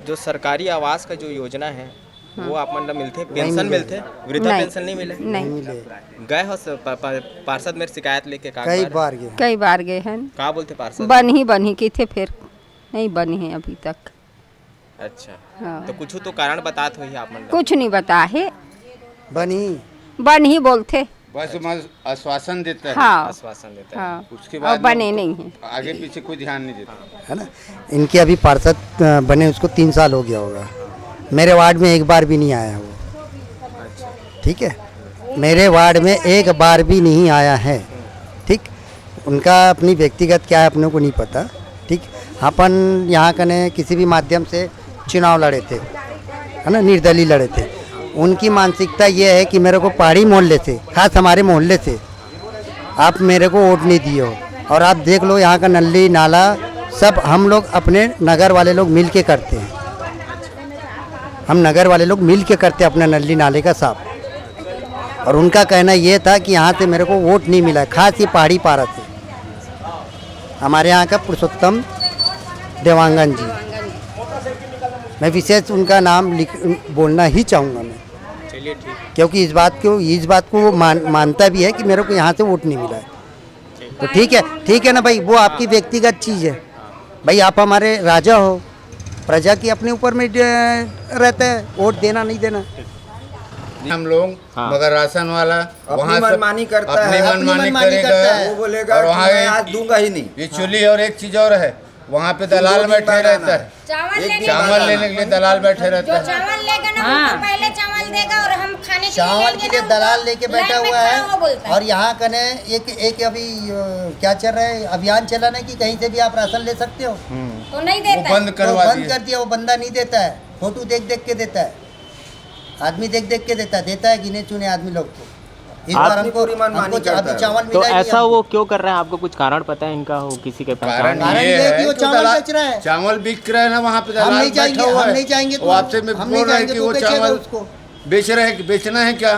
जो सरकारी आवास का जो योजना है वो आप मतलब मिलते, पेंशन मिलते, वृद्धा पेंशन नहीं मिले? नहीं मिले। गए हो पार्षद मेरे शिकायत लेके? कई बार गए हैं। क्या बोलते पार्षद? बन ही की थे, फिर नहीं बनी है अभी तक। अच्छा हाँ। तो कुछ तो कारण बताते हो आप मतलब? कुछ नहीं बता है, बन ही बोलते बस आश्वासन देता है। हाँ। आश्वासन देता हाँ। है, उसके और बाद बने नहीं है, आगे पीछे कोई ध्यान नहीं देता है ना। इनके अभी पार्षद बने उसको 3 साल हो गया होगा, मेरे वार्ड में एक बार भी नहीं आया वो। ठीक है, मेरे वार्ड में एक बार भी नहीं आया है। ठीक, उनका अपनी व्यक्तिगत क्या है अपने को नहीं पता। ठीक, अपन यहाँ कने किसी भी माध्यम से चुनाव लड़े थे, है ना, निर्दलीय लड़े थे। उनकी मानसिकता ये है कि मेरे को पहाड़ी मोहल्ले से, खास हमारे मोहल्ले से आप मेरे को वोट नहीं दिए हो। और आप देख लो यहाँ का नली नाला सब हम लोग अपने नगर वाले लोग मिल के करते हैं, हम नगर वाले लोग मिल के करते हैं अपने नली नाले का साफ। और उनका कहना ये था कि यहाँ से मेरे को वोट नहीं मिला है, खास ये पहाड़ी पारा से। हमारे यहाँ का पुरुषोत्तम देवांगन जी, मैं विशेष उनका नाम बोलना ही चाहूँगा मैं। चलिए ठीक, क्योंकि इस बात को वो मानता भी है कि मेरे को यहाँ से वोट नहीं मिला है। तो ठीक है ना भाई, वो आपकी व्यक्तिगत चीज़ है भाई। आप हमारे राजा हो, प्रजा की अपने ऊपर में रहता है वोट देना नहीं देना। हम लोग मगर राशन वाला वहाँ मनमानी करता है, अपनी मनमानी करेगा, वो बोलेगा और वहाँ आज दूंगा ही नहीं। ये चुली और एक चीज और है, वहाँ पे दलाल बैठे रहता है, चावल लेने के लिए दलाल बैठे रहता है। चावल लेगा ना वो पहले चावल देगा और हम खाने चावल के लिए दलाल लेके बैठा हुआ है। और यहाँ कने एक अभी क्या चल रहा है, अभियान चला ना कि कहीं से भी आप राशन ले सकते हो, तो नहीं देता, बंद कर दिया। वो बंदा नहीं देता है, फोटो देख के देता है, आदमी देख के देता है गिने चुने आदमी लोग को। इस बार हमको अभी चावल तो मिला ऐसा वो क्यों कर रहा है, आपको कुछ कारण पता है इनका? हो किसी के कारण ये है कि वो चावल बेच रहा है, चावल बिक रहा है ना वहाँ पे, हम नहीं जाएंगे वो आपसे मैं बोल रहा है कि वो चावल बेच रहे हैं, बेचना है क्या?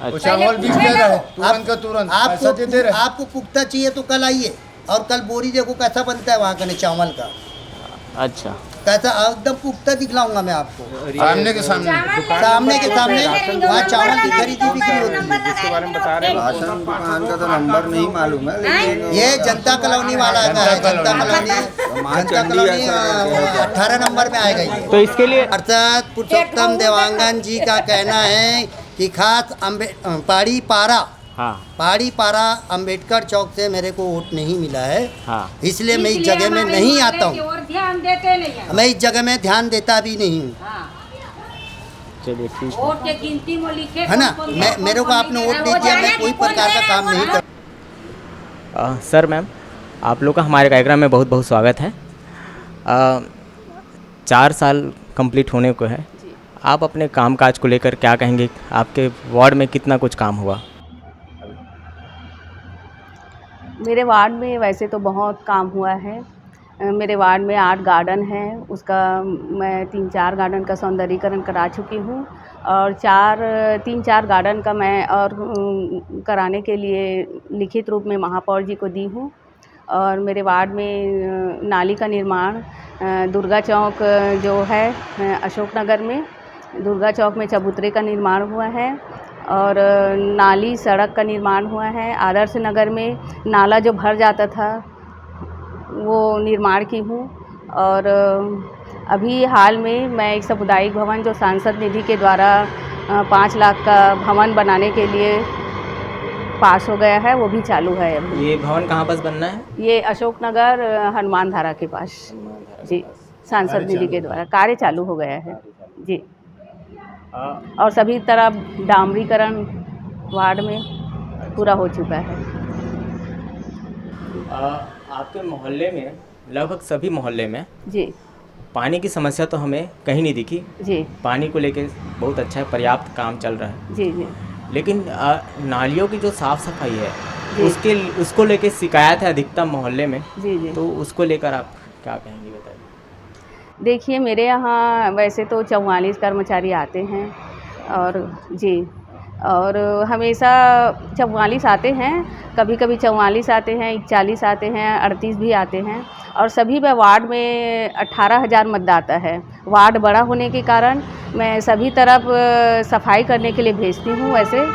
वो चावल बिक रहा है तुरंत का तुरंत, पैसा दे रहे हैं। आपको पुख्ता चाहिए तो कल आइए, और कल बोरी देखो कैसा बनता है वहाँ का चावल का। अच्छा, कैसा एकदम पुख्ता दिखलाऊंगा मैं आपको, सामने के सामने वहाँ चावल की खरीदी बिक्री होती है। जिसके बारे में बता रहे हैं, राशन दुकान का तो नंबर नहीं मालूम है, लेकिन ये जनता कॉलोनी वाला है, जनता कॉलोनी 18 नंबर में आएगा ये। तो इसके लिए अर्थात पुरुषोत्तम देवांगन जी का कहना है कि खास पहाड़ी पारा अंबेडकर चौक से मेरे को वोट नहीं मिला है, इसलिए मैं इस जगह में नहीं आता हूँ, मैं इस जगह में ध्यान देता भी नहीं हूँ। चलिए ठीक वोट के गिनती में लिखे है ना, मेरे को आपने वोट नहीं दिया, मैं कोई प्रकार का काम नहीं कर। सर मैम, आप लोग का हमारे कार्यक्रम में बहुत बहुत स्वागत है। 4 साल कंप्लीट होने को है, आप अपने कामकाज को लेकर क्या कहेंगे? आपके वार्ड में कितना कुछ काम हुआ? मेरे वार्ड में वैसे तो बहुत काम हुआ है। मेरे वार्ड में 8 गार्डन है, उसका मैं 3-4 गार्डन का सौंदर्यीकरण करा चुकी हूँ, और 3-4 गार्डन का मैं और कराने के लिए लिखित रूप में महापौर जी को दी हूँ। और मेरे वार्ड में नाली का निर्माण दुर्गा चौक जो है अशोक नगर में, दुर्गा चौक में चबूतरे का निर्माण हुआ है, और नाली सड़क का निर्माण हुआ है। आदर्श नगर में नाला जो भर जाता था वो निर्माण की हूँ। और अभी हाल में मैं एक सामुदायिक भवन जो सांसद निधि के द्वारा 5 लाख का भवन बनाने के लिए पास हो गया है, वो भी चालू है अभी। ये भवन कहाँ पास बनना है? ये अशोक नगर हनुमान धारा के पास जी, सांसद निधि के द्वारा कार्य चालू हो गया है जी। और सभी तरह डामरीकरण वार्ड में पूरा हो चुका है। आपके मोहल्ले में, लगभग सभी मोहल्ले में जी, पानी की समस्या तो हमें कहीं नहीं दिखी जी। पानी को लेके बहुत अच्छा है, पर्याप्त काम चल रहा है जी जी। लेकिन नालियों की जो साफ़ सफाई है उसको लेके शिकायत है अधिकतम मोहल्ले में जी जी। तो उसको लेकर आप क्या कहेंगे, बताइए। देखिए, मेरे यहाँ वैसे तो 44 कर्मचारी आते हैं, और जी, और हमेशा 44 आते हैं, कभी कभी 44 आते हैं, 41 आते हैं, 38 भी आते हैं। और सभी में वार्ड में 18,000 मतदाता है। वार्ड बड़ा होने के कारण मैं सभी तरफ सफाई करने के लिए भेजती हूँ, वैसे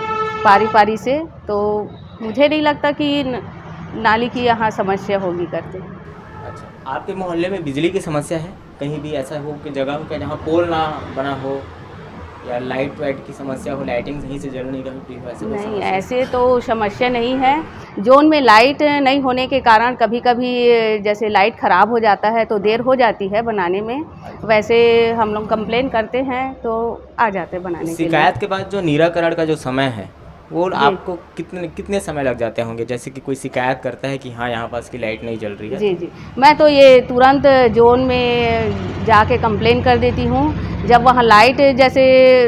पारी से। तो मुझे नहीं लगता कि नाली की यहाँ समस्या होगी करते। अच्छा, आपके मोहल्ले में बिजली की समस्या है? कहीं भी ऐसा हो कि जगह हो क्या जहाँ पोल ना बना हो या लाइट वाइट की समस्या हो, लाइटिंग सही से जल नहीं रही हो? ऐसे नहीं, ऐसे तो समस्या नहीं है। जोन में लाइट नहीं होने के कारण कभी कभी जैसे लाइट ख़राब हो जाता है तो देर हो जाती है बनाने में। वैसे हम लोग कंप्लेन करते हैं तो आ जाते हैं बनाने के लिए। शिकायत के बाद जो निराकरण का जो समय है वो आपको कितने समय लग जाते होंगे? जैसे कि कोई शिकायत करता है कि हाँ यहाँ पास की लाइट नहीं जल रही है। जी, मैं तो ये तुरंत जोन में जाके कंप्लेन कर देती हूँ। जब वहाँ लाइट जैसे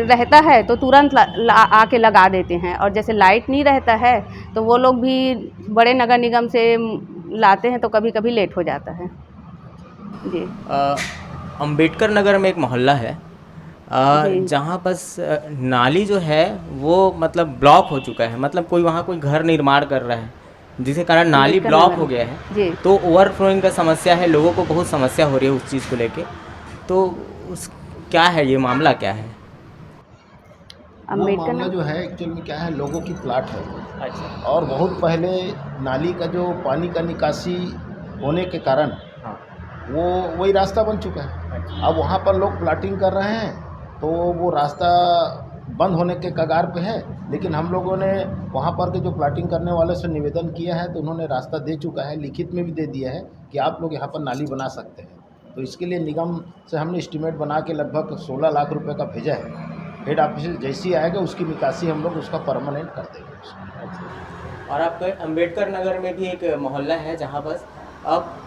रहता है तो तुरंत आके लगा देते हैं, और जैसे लाइट नहीं रहता है तो वो लोग भी बड़े नगर निगम से लाते हैं तो कभी कभी लेट हो जाता है। जी, अम्बेडकर नगर में एक मोहल्ला है जहाँ बस नाली जो है वो मतलब ब्लॉक हो चुका है, मतलब कोई वहाँ कोई घर निर्माण कर रहा है जिसके कारण नाली ब्लॉक हो गया है। तो ओवरफ्लोइंग का समस्या है, लोगों को बहुत समस्या हो रही है उस चीज़ को लेके। तो उस क्या है ये मामला क्या है? वो मामला जो है एक्चुअल में क्या है, लोगों की प्लाट है। अच्छा। और बहुत पहले नाली का जो पानी का निकासी होने के कारण वो वही रास्ता बन चुका है। अब वहाँ पर लोग प्लाटिंग कर रहे हैं तो वो रास्ता बंद होने के कगार पे है। लेकिन हम लोगों ने वहाँ पर के जो प्लाटिंग करने वाले से निवेदन किया है तो उन्होंने रास्ता दे चुका है, लिखित में भी दे दिया है कि आप लोग यहाँ पर नाली बना सकते हैं। तो इसके लिए निगम से हमने एस्टीमेट बना के लगभग 16 लाख रुपए का भेजा है। हेड ऑफिस जैसी आएगा उसकी निकासी हम लोग उसका परमानेंट कर देंगे। और आपके अम्बेडकर नगर में भी एक मोहल्ला है जहाँ बस अब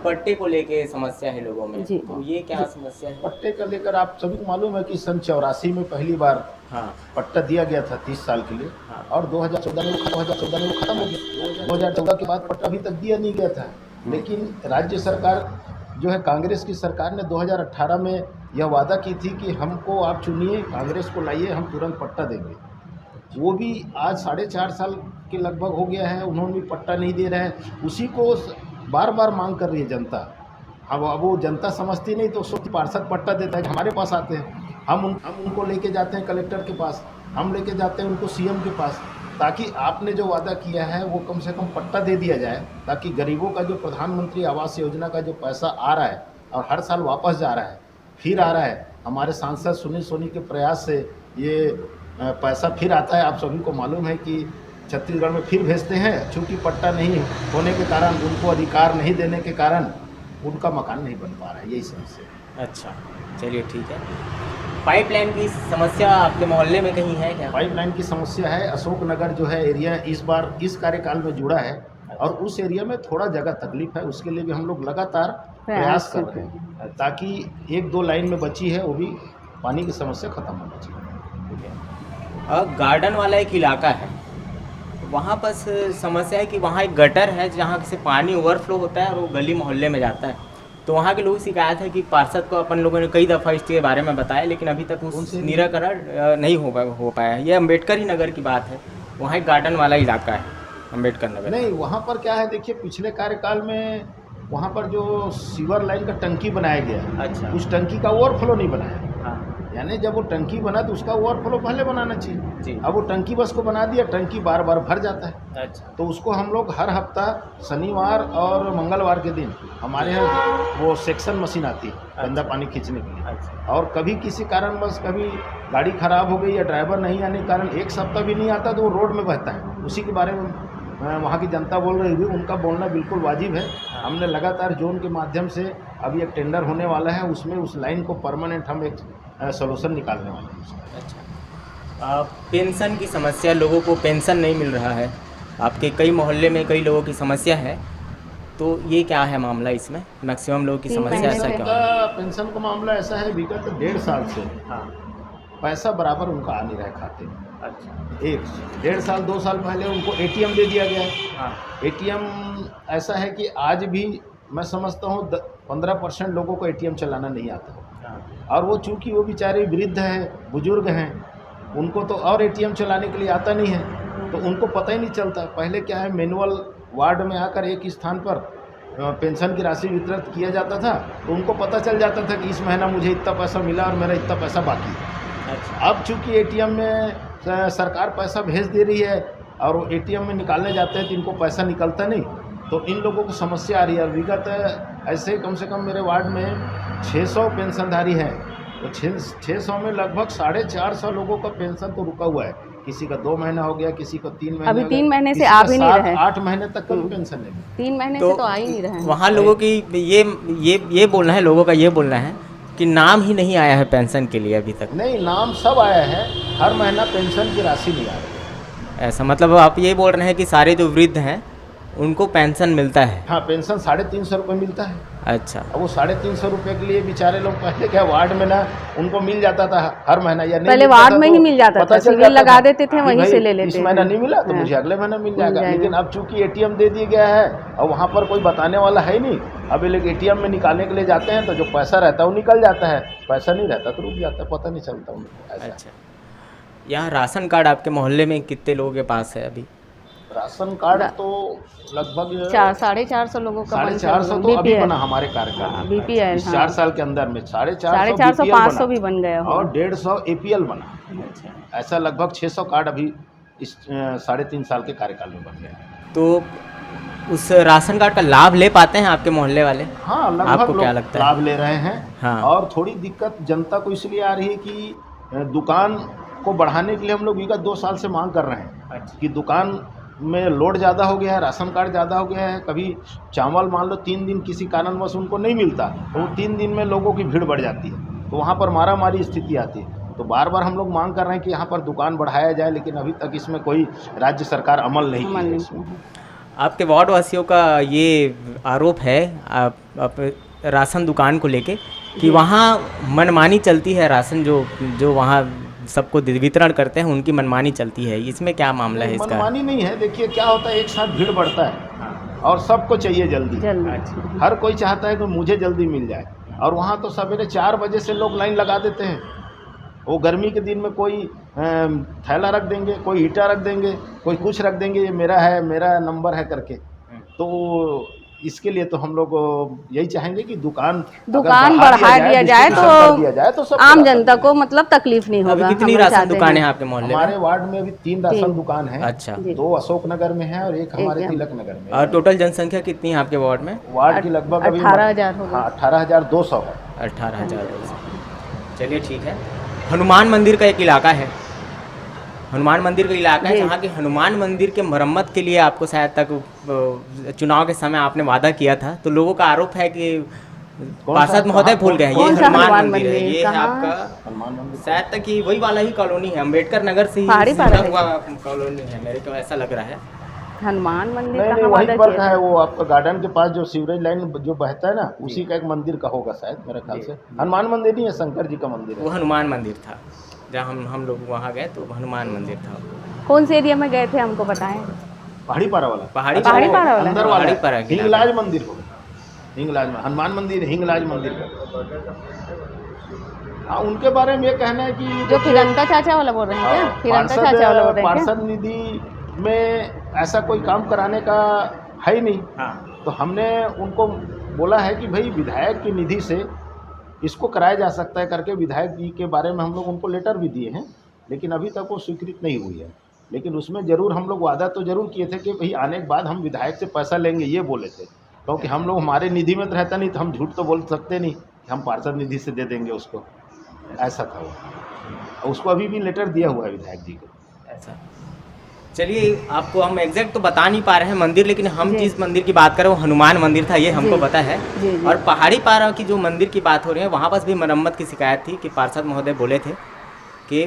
पट्टे को लेके समस्या है लोगों में। तो ये क्या समस्या है? पट्टे का लेकर आप सभी को मालूम है कि सन 84 में पहली बार पट्टा दिया गया था 30 साल के लिए। और 2014 में वो खत्म हो गया। 2014 के बाद पट्टा अभी तक दिया नहीं गया था। लेकिन राज्य सरकार जो है कांग्रेस की सरकार ने 2018 में यह वादा की थी कि हमको आप चुनिए, कांग्रेस को लाइए, हम तुरंत पट्टा देंगे। वो भी आज 4.5 साल के लगभग हो गया है, उन्होंने भी पट्टा नहीं दे रहे हैं। उसी को बार बार मांग कर रही है जनता। अब वो जनता समझती नहीं तो सोचती पार्षद पट्टा देता है, हमारे पास आते हैं, हम उनको लेके जाते हैं कलेक्टर के पास, हम लेके जाते हैं उनको सीएम के पास, ताकि आपने जो वादा किया है वो कम से कम पट्टा दे दिया जाए, ताकि गरीबों का जो प्रधानमंत्री आवास योजना का जो पैसा आ रहा है और हर साल वापस जा रहा है, फिर आ रहा है, हमारे सांसद सुनील सोनी के प्रयास से ये पैसा फिर आता है। आप सभी को मालूम है कि छत्तीसगढ़ में फिर भेजते हैं, चूँकि पट्टा नहीं होने के कारण, उनको अधिकार नहीं देने के कारण उनका मकान नहीं बन पा रहा है, यही समस्या। अच्छा, चलिए ठीक है। पाइपलाइन की समस्या आपके मोहल्ले में कहीं है क्या? पाइपलाइन की समस्या है। अशोक नगर जो है एरिया इस बार इस कार्यकाल में जुड़ा है और उस एरिया में थोड़ा जगह तकलीफ है, उसके लिए भी हम लोग लगातार प्रयास कर रहे हैं ताकि 1-2 लाइन में बची है वो भी पानी की समस्या खत्म होना चाहिए। गार्डन वाला एक इलाका है, वहाँ पर समस्या है कि वहाँ एक गटर है जहाँ से पानी ओवरफ्लो होता है और वो गली मोहल्ले में जाता है। तो वहाँ के लोगों की शिकायत है कि पार्षद को अपन लोगों ने कई दफ़ा इसके बारे में बताया, लेकिन अभी तक उनसे निराकरण नहीं हो पाया है। ये अम्बेडकर ही नगर की बात है, वहाँ एक गार्डन वाला इलाका है अम्बेडकर नगर। नहीं, वहाँ पर क्या है, देखिए पिछले कार्यकाल में वहाँ पर जो सीवर लाइन का टंकी बनाया गया, अच्छा, उस टंकी का ओवरफ्लो नहीं बनाया। यानी जब वो टंकी बना तो उसका ओवरफ्लो पहले बनाना चाहिए। अब वो टंकी बस को बना दिया, टंकी बार बार भर जाता है। अच्छा। तो उसको हम लोग हर हफ्ता शनिवार और मंगलवार के दिन हमारे यहाँ वो सेक्शन मशीन आती है गंदा पानी खींचने के लिए। अच्छा। और कभी किसी कारणवश कभी गाड़ी खराब हो गई या ड्राइवर नहीं आने के कारण 1 सप्ताह भी नहीं आता तो वो रोड में बहता है। उसी के बारे में वहाँ की जनता बोल रही थी, उनका बोलना बिल्कुल वाजिब है। हमने लगातार जोन के माध्यम से अभी एक टेंडर होने वाला है, उसमें उस लाइन को परमानेंट हम एक सोल्यूशन निकालने वाले हैं। अच्छा, पेंशन की समस्या, लोगों को पेंशन नहीं मिल रहा है, आपके कई मोहल्ले में कई लोगों की समस्या है, तो ये क्या है मामला? इसमें मैक्सिमम लोगों की समस्या ऐसा क्या है? पेंशन का मामला ऐसा है, विगत 1.5 साल से पैसा बराबर उनका आ नहीं रहा है खाते में। अच्छा। 1.5 साल 2 साल पहले उनको ATM दे दिया गया है। ATM ऐसा है कि आज भी मैं समझता हूँ 15% लोगों को ATM चलाना नहीं आता। और वो चूँकि वो बेचारे वृद्ध हैं, बुजुर्ग हैं, उनको तो और ATM चलाने के लिए आता नहीं है, तो उनको पता ही नहीं चलता। पहले क्या है, मैनुअल वार्ड में आकर एक स्थान पर पेंशन की राशि वितरित किया जाता था, तो उनको पता चल जाता था कि इस महीना मुझे इतना पैसा मिला और मेरा इतना पैसा बाकी है। अच्छा। अब चूँकि ATM में सरकार पैसा भेज दे रही है और वो ATM में निकालने जाते हैं तो इनको पैसा निकलता नहीं, तो इन लोगों को समस्या आ रही है। विगत ऐसे कम से कम मेरे वार्ड में 600 पेंशनधारी हैं, तो 600 में लगभग 450 लोगों का पेंशन तो रुका हुआ है। किसी का 2 महीना हो गया, किसी को 3 महीने, अभी 3 महीने से आ भी नहीं रहे, 8 महीने तक कभी पेंशन नहीं। 3 महीने से तो आ ही नहीं रहे। वहाँ लोगों की ये बोलना है, लोगों का ये बोलना है कि नाम ही नहीं आया है पेंशन के लिए अभी तक। नहीं, नाम सब आया है, हर महीना पेंशन की राशि नहीं आ रही है। ऐसा मतलब आप ये बोल रहे हैं कि सारे जो वृद्ध हैं उनको पेंशन मिलता है? हाँ, पेंशन 350 रुपये मिलता है। अच्छा। अब वो 350 रुपये के लिए बेचारे लोग पहले क्या वार्ड में ना उनको मिल जाता था हर महीना, या नहीं पहले वार्ड में ही मिल जाता था, सिविल लगा देते थे, वहीं से ले लेते थे। इस महीना नहीं मिला तो मुझे अगले महीना मिल जाएगा। लेकिन अब चूंकि एटीएम दे दिया गया है और वहाँ पर कोई बताने वाला है नहीं, अब ये लोग एटीएम में निकालने के लिए जाते हैं तो जो पैसा रहता है वो निकल जाता है, पैसा नहीं रहता तो रुक जाता है, पता नहीं चलता उनको। अच्छा, यहाँ राशन कार्ड आपके मोहल्ले में कितने लोगों के पास है अभी? राशन कार्ड तो लगभग 450 लोगों का 450 तो अभी बना हमारे कार्यकाल में, BPL 4 साल के अंदर में 450 500 भी बन गया और 150 APL बना। ऐसा लगभग 600 कार्ड अभी इस 3.5 साल के कार्यकाल में बन गया। तो उस राशन कार्ड का लाभ ले पाते हैं आपके मोहल्ले वाले? हाँ, लगभग आपको क्या लगता है? लाभ ले रहे हैं। हाँ। और थोड़ी दिक्कत जनता को इसलिए आ रही है कि दुकान को बढ़ाने के लिए हम लोग विगत 2 साल से मांग कर रहे हैं कि दुकान में लोड ज़्यादा हो गया है, राशन कार्ड ज़्यादा हो गया है। कभी चावल मान लो 3 दिन किसी कारणवश उनको नहीं मिलता तो वो 3 दिन में लोगों की भीड़ बढ़ जाती है, तो वहाँ पर मारामारी स्थिति आती है। तो बार बार हम लोग मांग कर रहे हैं कि यहाँ पर दुकान बढ़ाया जाए, लेकिन अभी तक इसमें कोई राज्य सरकार अमल नहीं की है। आपके वार्ड वासियों का ये आरोप है आप राशन दुकान को लेके कि वहाँ मनमानी चलती है, राशन जो वहाँ सबको वितरण करते हैं उनकी मनमानी चलती है, इसमें क्या मामला है इसका? मनमानी नहीं है, देखिए क्या होता है, एक साथ भीड़ बढ़ता है और सबको चाहिए जल्दी। हर कोई चाहता है कि मुझे जल्दी मिल जाए, और वहाँ तो सवेरे 4 बजे से लोग लाइन लगा देते हैं। वो गर्मी के दिन में कोई थैला रख देंगे, कोई ईटा रख देंगे, कोई कुछ रख देंगे, ये मेरा है, मेरा नंबर है करके। तो इसके लिए तो हम लोग यही चाहेंगे कि दुकान बढ़ा दिया जाए तो आम जनता को मतलब तकलीफ नहीं होगा। कितनी राशन दुकान है आपके मोहल्ले में? हमारे वार्ड में अभी 3 राशन दुकान है। अच्छा। 2 अशोक नगर में है और एक हमारे तिलक नगर में। और टोटल जनसंख्या कितनी है आपके वार्ड में? वार्ड की लगभग 18,200 है। 18,200। चलिए ठीक है। हनुमान मंदिर का एक इलाका है, हनुमान मंदिर का इलाका है जहाँ के हनुमान मंदिर के मरम्मत के लिए आपको शायद तक चुनाव के समय आपने वादा किया था, तो लोगों का आरोप है कि पार्षद महोदय भूल गए। ये हनुमान मंदिर है, ये है आपका शायद तक कि वही वाला ही कॉलोनी है, अम्बेडकर नगर से ही हुआ कॉलोनी है, मेरे को ऐसा लग रहा है। हनुमान मंदिर वहीं पर है, वो आपका गार्डन के पास जो सीवरेज लाइन जो बहता है ना, उसी का एक मंदिर का होगा शायद, मेरे ख्याल से। हनुमान मंदिर नहीं है, शंकर जी का मंदिर है। वो हनुमान मंदिर था जहाँ हम लोग वहाँ गए तो हनुमान मंदिर था। कौन से एरिया में गए थे हमको बताएं? पहाड़ी पारा वाला। पहाड़ी पारा वाला अंदर वाला हिंगलाज मंदिर होगा, हिंगलाज में हनुमान मंदिर, हिंगलाज मंदिर का। हाँ, उनके बारे में ये कहना है कि जो फिरंता चाचा वाला बोल रहे हैं क्या? फिरंता चाचा वाला बोल रहे हैं क्या? पार्षद निधि में ऐसा कोई काम कराने का है ही नहीं। तो हमने उनको बोला है कि भाई विधायक की निधि से इसको कराया जा सकता है करके, विधायक जी के बारे में हम लोग उनको लेटर भी दिए हैं, लेकिन अभी तक वो स्वीकृत नहीं हुई है। लेकिन उसमें ज़रूर हम लोग वादा तो ज़रूर किए थे कि भाई आने के बाद हम विधायक से पैसा लेंगे, ये बोले थे। क्योंकि हम लोग हमारे निधि में तो रहता नहीं, तो हम झूठ तो बोल सकते नहीं कि हम पार्षद निधि से दे देंगे उसको, ऐसा था वो। उसको अभी भी लेटर दिया हुआ है विधायक जी को। ऐसा चलिए, आपको हम एग्जैक्ट तो बता नहीं पा रहे हैं मंदिर, लेकिन हम जिस मंदिर की बात करें वो हनुमान मंदिर था, ये हमको पता है। और पहाड़ी पारा की जो मंदिर की बात हो रही है, वहाँ पर भी मरम्मत की शिकायत थी कि पार्षद महोदय बोले थे कि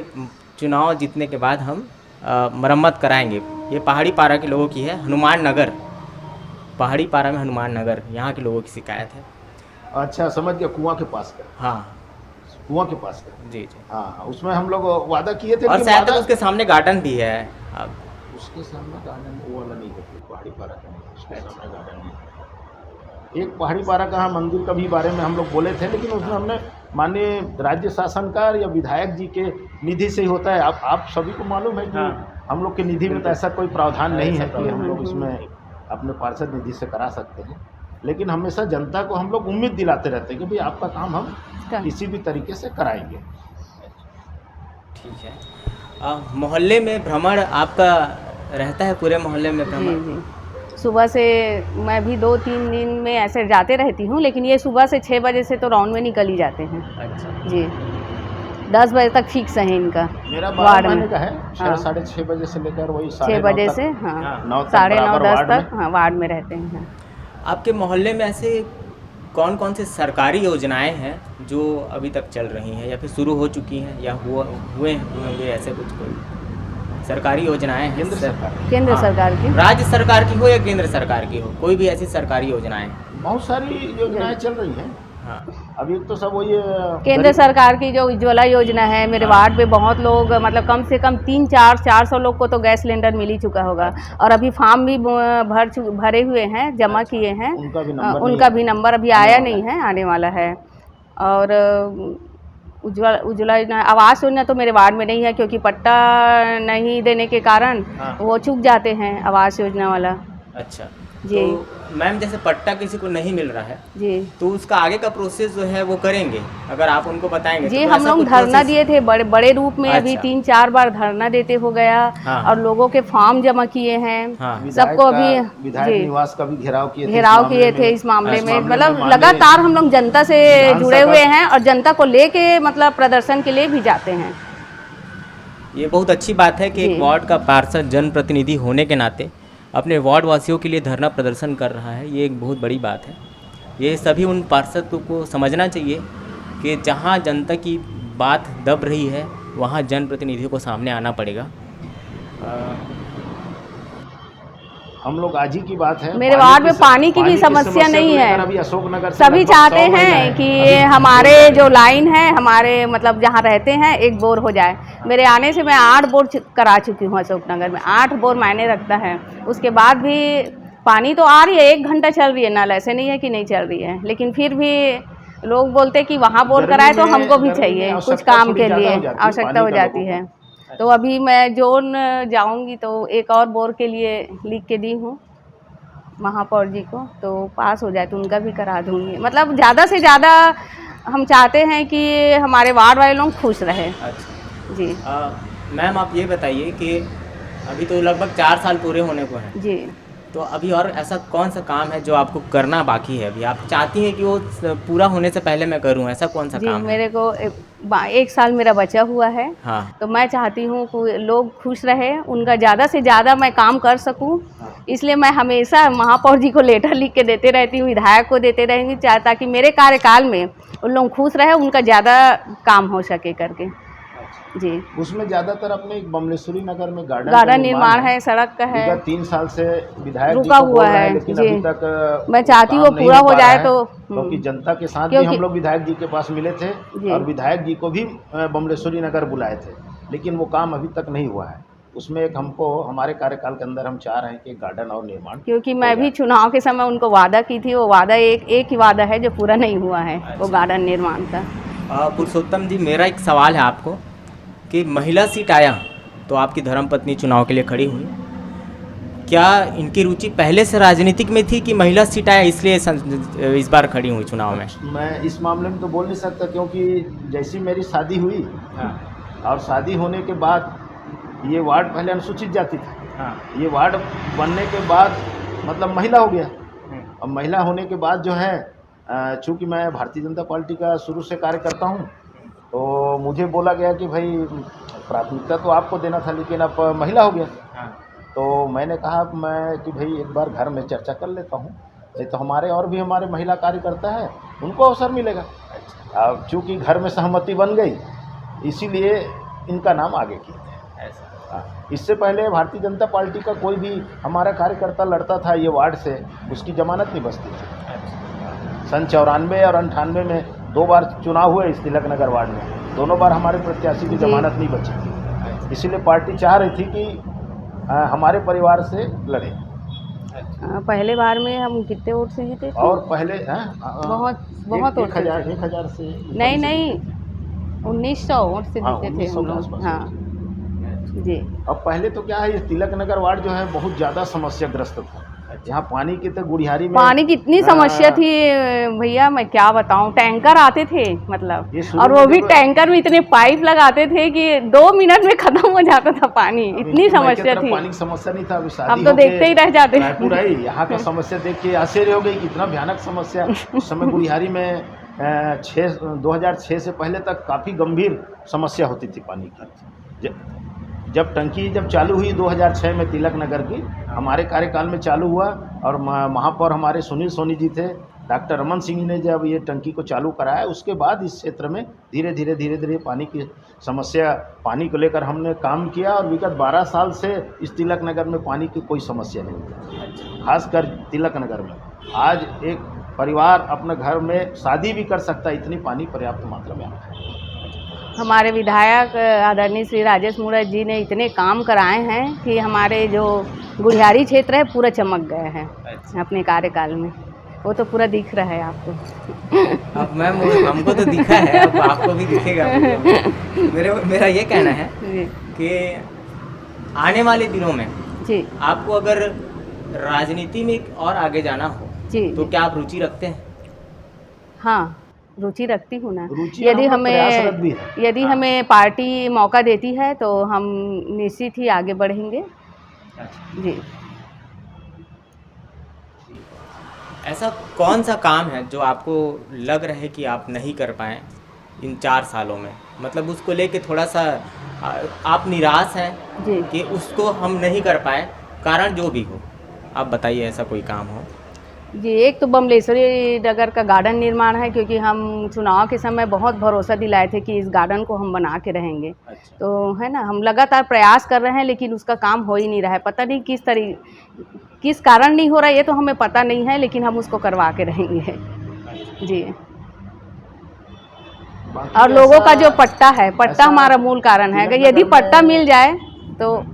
चुनाव जीतने के बाद हम मरम्मत कराएंगे। ये पहाड़ी पारा के लोगों की है, हनुमान नगर, पहाड़ी पारा में हनुमान नगर, यहाँ के लोगों की शिकायत है। अच्छा, समझ गया, कुआं के पास का। हाँ, कुआं के पास का। जी। हाँ, उसमें हम लोग वादा किए थे। और शायद उसके सामने गार्डन भी है। अब उसके सामने गार्डन वो वाला नहीं है, पहाड़ी पारा का नहीं, उसके सामने गार्डन नहीं। एक पहाड़ी पारा का मंदिर का भी बारे में हम लोग बोले थे, लेकिन उसमें हमने माननीय राज्य शासनकार या विधायक जी के निधि से ही होता है। आप सभी को मालूम है कि हम लोग के निधि में तो ऐसा कोई प्रावधान नहीं है कि हम लोग इसमें अपने पार्षद निधि से करा सकते हैं। लेकिन हमेशा जनता को हम लोग उम्मीद दिलाते रहते हैं कि भाई आपका काम हम किसी भी तरीके से कराएंगे। ठीक है। मोहल्ले में भ्रमण आपका रहता है, पूरे मोहल्ले में भ्रमण? सुबह से मैं भी 2-3 दिन में ऐसे जाते रहती हूँ, लेकिन ये सुबह से 6 बजे से तो राउंड में निकल ही जाते हैं। अच्छा जी 10 बजे तक फिक्स है इनका मेरा वार्ड महीने में। का है हाँ। 6-6:30 बजे से लेकर वही 6 बजे से हाँ 9:30-10 तक हाँ वार्ड में रहते हैं। आपके मोहल्ले में ऐसे कौन कौन से सरकारी योजनाएं हैं जो अभी तक चल रही हैं या फिर शुरू हो चुकी हैं या हुए होंगे, ऐसे कुछ कोई सरकारी योजनाएं हैं? केंद्र हाँ। सरकार की, राज्य सरकार की हो या केंद्र सरकार की हो, कोई भी ऐसी सरकारी योजनाएं? बहुत सारी योजनाएं चल रही हैं। अभी तो सब वही केंद्र सरकार की जो उज्ज्वला योजना है, मेरे वार्ड में बहुत लोग मतलब कम से कम 300-400 लोग को तो गैस सिलेंडर मिल ही चुका होगा। और अभी फॉर्म भी भरे हुए हैं, जमा किए हैं, उनका भी नंबर अभी आया नहीं है, आने वाला है। और उज्ज्वला योजना, आवास योजना तो मेरे वार्ड में नहीं है क्योंकि पट्टा नहीं देने के कारण वो चूक जाते हैं आवास योजना वाला। अच्छा जी। तो मैम जैसे पट्टा किसी को नहीं मिल रहा है जी, तो उसका आगे का प्रोसेस जो है वो करेंगे, अगर आप उनको बताएंगे जी। तो हम लोग धरना दिए थे बड़े रूप में। अभी अच्छा। 3-4 बार धरना देते हो गया। हाँ। और लोगों के फॉर्म जमा किए हैं। हाँ। सबको अभी विधायक निवास का भी घेराव किए थे इस मामले में। मतलब लगातार हम लोग जनता से जुड़े हुए हैं और जनता को लेके मतलब प्रदर्शन के लिए भी जाते हैं। ये बहुत अच्छी बात है कि एक वार्ड का पार्षद जनप्रतिनिधि होने के नाते अपने वार्ड वासियों के लिए धरना प्रदर्शन कर रहा है, ये एक बहुत बड़ी बात है। ये सभी उन पार्षद को समझना चाहिए कि जहाँ जनता की बात दब रही है वहाँ जनप्रतिनिधियों को सामने आना पड़ेगा। हम लोग आज ही की बात है, मेरे वार्ड में पानी की भी समस्या नहीं है। अभी अशोकनगर सभी चाहते हैं कि हमारे जो लाइन है, हमारे मतलब जहाँ रहते हैं, एक बोर हो जाए। मेरे आने से मैं 8 बोर करा चुकी हूँ अशोकनगर में। 8 बोर मायने रखता है। उसके बाद भी पानी तो आ रही है, 1 घंटा चल रही है नल, ऐसे नहीं है कि नहीं चल रही है। लेकिन फिर भी लोग बोलते हैं कि वहाँ बोर कराए तो हमको भी चाहिए कुछ काम के लिए, आवश्यकता हो जाती है। तो अभी मैं जोन जाऊंगी तो एक और बोर के लिए लिख के दी हूँ महापौर जी को, तो पास हो जाए तो उनका भी करा दूंगी। मतलब ज़्यादा से ज़्यादा हम चाहते हैं कि हमारे वार्ड वाले लोग खुश रहे। अच्छा जी। मैम आप ये बताइए कि अभी तो लगभग 4 साल पूरे होने को हैं। जी। तो अभी और ऐसा कौन सा काम है जो आपको करना बाकी है, अभी आप चाहती हैं कि वो पूरा होने से पहले मैं करूं, ऐसा कौन सा काम मेरे को 1 साल मेरा बचा हुआ है। हाँ। तो मैं चाहती हूँ कि लोग खुश रहे, उनका ज़्यादा से ज़्यादा मैं काम कर सकूँ। इसलिए मैं हमेशा महापौर जी को लेटर लिख के देते रहती हूँ, विधायक को देते रहेंगी, ताकि मेरे कार्यकाल में उन लोग खुश रहे, उनका ज़्यादा काम हो सके करके। जी। उसमें ज्यादातर अपने एक बमलेश्वरी नगर में गार्डन निर्माण है, सड़क का है। 3 साल से विधायक रुका हुआ है, लेकिन जी। अभी तक मैं चाहती हूँ वो पूरा हो जाए तो। क्योंकि जनता के साथ भी हम लोग विधायक जी के पास मिले थे और विधायक जी को भी बमलेश्वरी नगर बुलाए थे, लेकिन वो काम अभी तक नहीं हुआ है। उसमें एक हमको हमारे कार्यकाल के अंदर हम चाह रहे हैं कि गार्डन और निर्माण, क्योंकि मैं भी चुनाव के समय उनको वादा की थी, वो वादा एक ही वादा है जो पूरा नहीं हुआ है, वो गार्डन निर्माण का। पुरुषोत्तम जी, मेरा एक सवाल है आपको कि महिला सीट आया तो आपकी धर्मपत्नी चुनाव के लिए खड़ी हुई, क्या इनकी रुचि पहले से राजनीतिक में थी कि महिला सीट आया इसलिए इस बार खड़ी हुई चुनाव में? मैं इस मामले में तो बोल नहीं सकता, क्योंकि जैसी मेरी शादी हुई और शादी होने के बाद ये वार्ड पहले अनुसूचित जाति था। ये वार्ड बनने के बाद मतलब महिला हो गया। और महिला होने के बाद जो है, चूँकि मैं भारतीय जनता पार्टी का शुरू से कार्य करता हूँ, तो मुझे बोला गया कि भाई प्राथमिकता तो आपको देना था, लेकिन अब महिला हो गया। तो मैंने कहा कि भाई एक बार घर में चर्चा कर लेता हूँ, नहीं तो हमारे महिला कार्यकर्ता है, उनको अवसर मिलेगा। अब चूँकि घर में सहमति बन गई, इसीलिए इनका नाम आगे किया। इससे पहले भारतीय जनता पार्टी का कोई भी हमारा कार्यकर्ता लड़ता था ये वार्ड से, उसकी जमानत नहीं बचती थी। सन 94 और 98 में 2 बार चुनाव हुए इस तिलक नगर वार्ड में, दोनों बार हमारे प्रत्याशी की जमानत नहीं बची थी। इसीलिए पार्टी चाह रही थी कि हमारे परिवार से लड़े। पहले बार में हम कितने वोट से जीते थे? और पहले बहुत वोट 1000 से नहीं 1900 वोट से जीते थे हम लोग। हाँ जी। अब पहले तो क्या है, ये तिलक नगर वार्ड जो है बहुत ज़्यादा समस्याग्रस्त था। यहाँ पानी की तो गुड़ियारी में पानी की इतनी समस्या थी भैया, मैं क्या बताऊं। टैंकर आते थे मतलब, और वो भी टैंकर में इतने पाइप लगाते थे कि 2 मिनट में खत्म हो जाता था पानी, इतनी समस्या थी। पानी की समस्या नहीं था, अभी शादी हम तो देखते ही रह जाते। रायपुर आई, यहाँ का समस्या देख के आश्चर्य हो गई, इतना भयानक समस्या। उस समय गुड़ियारी में 2006 से पहले तक काफ़ी गंभीर समस्या होती थी पानी की। जब टंकी चालू हुई 2006 में तिलक नगर की, हमारे कार्यकाल में चालू हुआ, और महापौर हमारे सुनील सोनी जी थे, डॉक्टर रमन सिंह ने जब ये टंकी को चालू कराया, उसके बाद इस क्षेत्र में धीरे धीरे पानी की समस्या, पानी को लेकर हमने काम किया, और विगत 12 साल से इस तिलक नगर में पानी की कोई समस्या नहीं है। खासकर तिलक नगर में आज एक परिवार अपने घर में शादी भी कर सकता है, इतनी पानी पर्याप्त मात्रा में आता है। हमारे विधायक आदरणीय श्री राजेश मूरत जी ने इतने काम कराए हैं कि हमारे जो गुड़ियारी क्षेत्र है पूरा चमक गए हैं अपने कार्यकाल में। वो तो पूरा दिख रहा है आपको। अब मैम हमको तो दिखा है, अब आपको भी दिखेगा। मेरा ये कहना है कि आने वाले दिनों में जी आपको अगर राजनीति में और आगे जाना हो जी तो क्या आप रुचि रखते हैं? हाँ, रुचि रखती हूँ ना। यदि हमें पार्टी मौका देती है तो हम निश्चित ही आगे बढ़ेंगे। जी। ऐसा कौन सा काम है जो आपको लग रहा है कि आप नहीं कर पाए इन 4 सालों में, मतलब उसको लेके थोड़ा सा आप निराश हैं जी कि उसको हम नहीं कर पाए, कारण जो भी हो आप बताइए, ऐसा कोई काम हो? जी, एक तो बमलेश्वरी नगर का गार्डन निर्माण है, क्योंकि हम चुनाव के समय बहुत भरोसा दिलाए थे कि इस गार्डन को हम बना के रहेंगे। तो है ना, हम लगातार प्रयास कर रहे हैं, लेकिन उसका काम हो ही नहीं रहा है। पता नहीं किस कारण नहीं हो रहा है, ये तो हमें पता नहीं है, लेकिन हम उसको करवा के रहेंगे। जी। और लोगों का जो पट्टा है, पट्टा हमारा मूल कारण है। अगर यदि पट्टा मिल जाए तो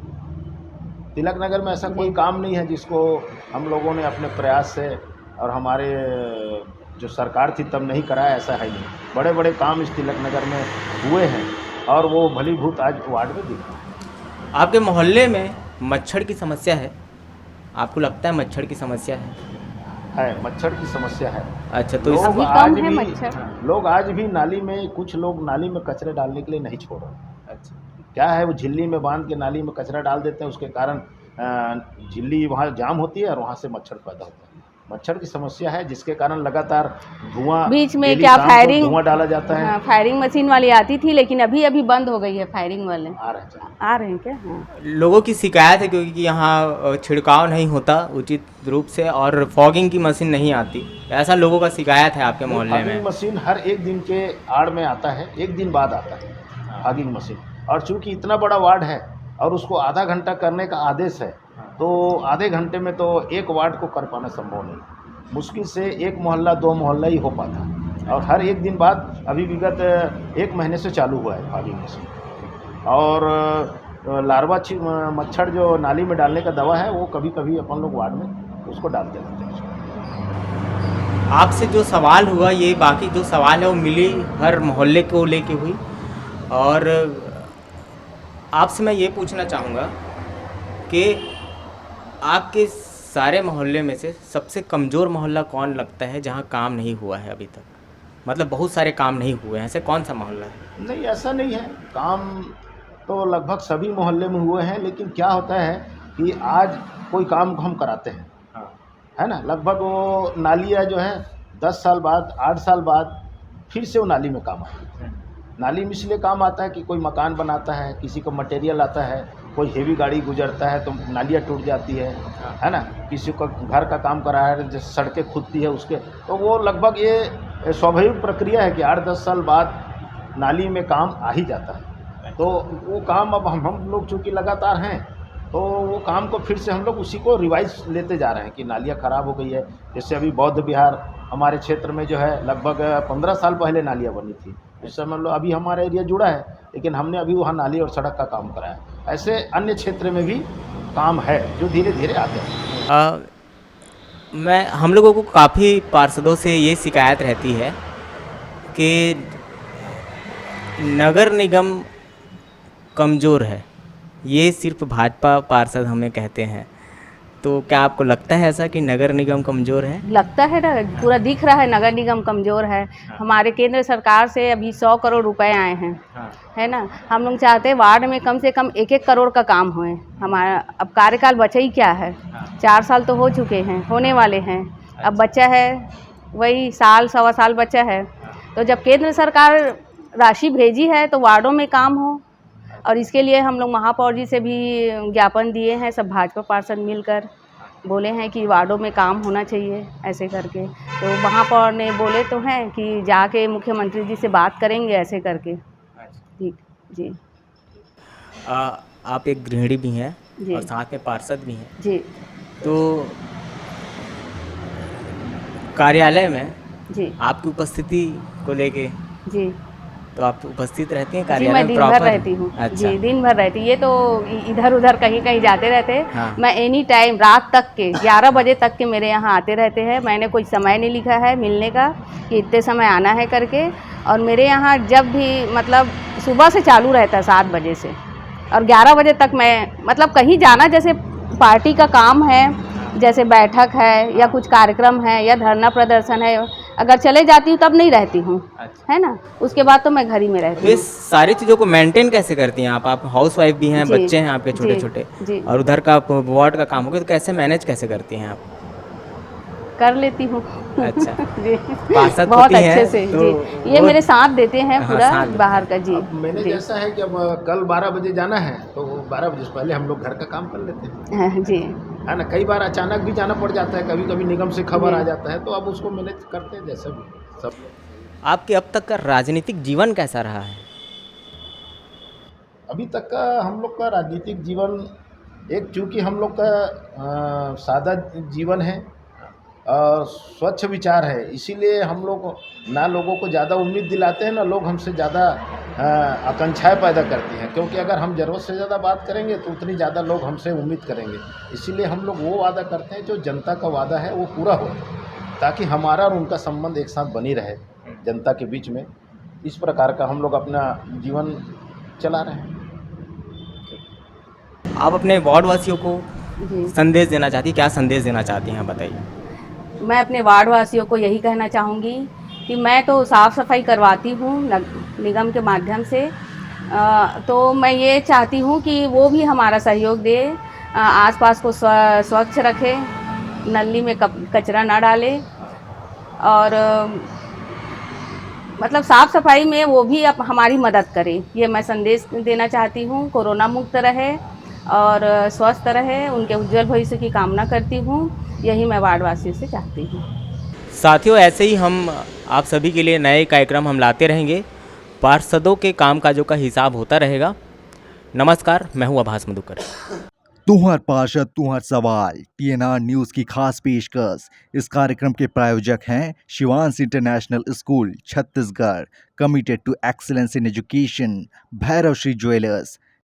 तिलक नगर में ऐसा कोई काम नहीं है जिसको हम लोगों ने अपने प्रयास से, और हमारे जो सरकार थी तब नहीं कराया, ऐसा है नहीं। बड़े बड़े काम इस तिलक नगर में हुए हैं, और वो भलीभूत आज वार्ड में दिख रहा है। आपके मोहल्ले में मच्छर की समस्या है? आपको लगता है मच्छर की समस्या है? मच्छर की समस्या है। अच्छा, तो लोग आज भी नाली में, कुछ लोग नाली में कचरे डालने के लिए नहीं छोड़ रहे। अच्छा, क्या है, वो झिल्ली में बांध के नाली में कचरा डाल देते हैं, उसके कारण झिल्ली वहाँ जाम होती है और वहाँ से मच्छर पैदा होता है। मच्छर की समस्या है, जिसके कारण लगातार धुआं, बीच में क्या फायरिंग धुआं डाला जाता है। हाँ, फायरिंग मशीन वाली आती थी, लेकिन अभी बंद हो गई है। फायरिंग वाले आ रहे हैं क्या? हाँ। लोगों की शिकायत है क्योंकि यहाँ छिड़काव नहीं होता उचित रूप से, और फॉगिंग की मशीन नहीं आती, ऐसा लोगों का शिकायत है आपके मोहल्ले में? मशीन हर 1 दिन के आड़ में आता है, 1 दिन बाद आता है फॉगिंग मशीन। और चूंकि इतना बड़ा वार्ड है और उसको आधा घंटा करने का आदेश है, तो आधे घंटे में तो एक वार्ड को कर पाना संभव नहीं, मुश्किल से 1 मोहल्ला 2 मोहल्ला ही हो पाता। और हर 1 दिन बाद, अभी विगत 1 महीने से चालू हुआ है फॉगिंग मशीन। और लार्वा मच्छर जो नाली में डालने का दवा है, वो कभी कभी अपन लोग वार्ड में उसको डालते रहते हैं। आपसे जो सवाल हुआ, ये बाकी जो सवाल है वो मिली हर मोहल्ले को लेके हुई, और आपसे मैं ये पूछना चाहूँगा कि आपके सारे मोहल्ले में से सबसे कमज़ोर मोहल्ला कौन लगता है जहाँ काम नहीं हुआ है अभी तक? मतलब बहुत सारे काम नहीं हुए हैं, ऐसे कौन सा मोहल्ला है? नहीं, ऐसा नहीं है, काम तो लगभग सभी मोहल्ले में हुए हैं, लेकिन क्या होता है कि आज कोई काम को हम कराते हैं, है ना, लगभग वो नालियाँ जो है 10 साल बाद, 8 साल बाद फिर से वो नाली में काम आती है। नाली में इसलिए काम आता है कि कोई मकान बनाता है, किसी को मटेरियल आता है, कोई हेवी गाड़ी गुजरता है तो नालियाँ टूट जाती है ना, किसी को घर का काम करा है, जैसे सड़कें खुदती है उसके, तो वो लगभग ये स्वाभाविक प्रक्रिया है कि 8-10 साल बाद नाली में काम आ ही जाता है। तो वो काम अब हम लोग चूँकि लगातार हैं, तो वो काम को फिर से हम लोग उसी को रिवाइज लेते जा रहे हैं कि नालियाँ ख़राब हो गई है। जैसे अभी बौद्ध विहार हमारे क्षेत्र में जो है लगभग 15 साल पहले नालियाँ बनी थी, इस समय मतलब अभी हमारा एरिया जुड़ा है, लेकिन हमने अभी वहाँ नाली और सड़क का काम कराया। ऐसे अन्य क्षेत्र में भी काम है जो धीरे धीरे आते हैं। हम लोगों को काफ़ी पार्षदों से ये शिकायत रहती है कि नगर निगम कमज़ोर है, ये सिर्फ भाजपा पार्षद हमें कहते हैं। तो क्या आपको लगता है ऐसा कि नगर निगम कमज़ोर है? लगता है ना, पूरा दिख रहा है नगर निगम कमज़ोर है। हमारे केंद्र सरकार से अभी 100 करोड़ रुपए आए हैं, है ना। हम लोग चाहते हैं वार्ड में कम से कम 1-1 करोड़ का काम होए। हमारा अब कार्यकाल बचा ही क्या है, 4 साल तो हो चुके हैं, होने वाले हैं, अब बच्चा है वही साल सवा साल बच्चा है। तो जब केंद्र सरकार राशि भेजी है तो वार्डों में काम हो, और इसके लिए हम लोग महापौर जी से भी ज्ञापन दिए हैं, सब भाजपा पार्षद मिलकर बोले हैं कि वार्डों में काम होना चाहिए ऐसे करके। तो महापौर ने बोले तो हैं कि जाके मुख्यमंत्री जी से बात करेंगे ऐसे करके। ठीक जी। आप एक गृहिणी भी हैं जी। और साथ में पार्षद भी हैं जी। तो कार्यालय में जी आपकी उपस्थिति को लेके जी तो आप उपस्थित रहती हैं जी, कार्यालय मैं में दिन भर प्रॉपर? रहती हूँ। अच्छा। जी, दिन भर रहती। ये तो इधर उधर कहीं कहीं जाते रहते हैं। हाँ। मैं एनी टाइम रात तक के 11 बजे तक के मेरे यहाँ आते रहते हैं। मैंने कोई समय नहीं लिखा है मिलने का कि इतने समय आना है करके। और मेरे यहाँ जब भी मतलब सुबह से चालू रहता है 7 बजे से, और 11 बजे तक मैं मतलब कहीं जाना, जैसे पार्टी का काम है, जैसे बैठक है या कुछ कार्यक्रम है या धरना प्रदर्शन है, अगर चले जाती हूँ तब नहीं रहती हूँ, है ना। उसके बाद तो मैं घर ही में रहती तो ये हूँ। सारी चीज़ों को मेंटेन कैसे करती हैं आप? हाउस वाइफ भी हैं, जी, बच्चे हैं आपके छोटे जी, छोटे, जी। और उधर का वार्ड का काम हो गया, तो कैसे मैनेज कैसे करती हैं आप? कर लेती हूँ। अच्छा। जी, पार्षद बहुत होती हैं, अच्छे से तो जी। ये वो- मेरे साथ देते हैं हाँ, पूरा साथ देते बाहर का जी। मैंने जी। जैसा है कि अब कल 12 बजे जाना है तो 12 बजे से पहले हम लोग घर का काम कर लेते हैं, हाँ, जी है ना। कई बार अचानक भी जाना पड़ जाता है, कभी कभी निगम से खबर जी। आ जाता है, तो अब उसको मैनेज करते हैं जैसा भी सब। आपके अब तक का राजनीतिक जीवन कैसा रहा है? अभी तक का हम लोग का राजनीतिक जीवन एक, चूँकि हम लोग का सादा जीवन है और स्वच्छ विचार है, इसीलिए हम लोग ना लोगों को ज़्यादा उम्मीद दिलाते हैं, ना लोग हमसे ज़्यादा आकांक्षाएं पैदा करते हैं। क्योंकि अगर हम ज़रूरत से ज़्यादा बात करेंगे तो उतनी ज़्यादा लोग हमसे उम्मीद करेंगे। इसीलिए हम लोग वो वादा करते हैं जो जनता का वादा है वो पूरा हो, ताकि हमारा और उनका संबंध एक साथ बनी रहे जनता के बीच में। इस प्रकार का हम लोग अपना जीवन चला रहे हैं। आप अपने वार्ड वासियों को जी। संदेश देना चाहती हैं, क्या संदेश देना चाहती हैं, बताइए। मैं अपने वार्ड वासियों को यही कहना चाहूँगी कि मैं तो साफ़ सफाई करवाती हूँ निगम के माध्यम से, तो मैं ये चाहती हूँ कि वो भी हमारा सहयोग दे, आसपास को स्वच्छ रखे, नली में कचरा ना डाले, और मतलब साफ़ सफाई में वो भी अब हमारी मदद करे। ये मैं संदेश देना चाहती हूँ। कोरोना मुक्त रहे और स्वस्थ रहे, उनके उज्जवल भविष्य की कामना करती हूँ। यही मैं वार्ड वासियों से चाहती हूँ। साथियों, ऐसे ही हम आप सभी के लिए नए कार्यक्रम हम लाते रहेंगे। पार्षदों के कामकाजों का हिसाब होता रहेगा। नमस्कार, मैं हूँ आभास मधुकर। तुहर पार्षद तुहर सवाल, TNR न्यूज की खास पेशकश। इस कार्यक्रम के प्रायोजक हैं Shivansh international school Chhattisgarh, committed to excellence in education, Bhairav Shri jewellers,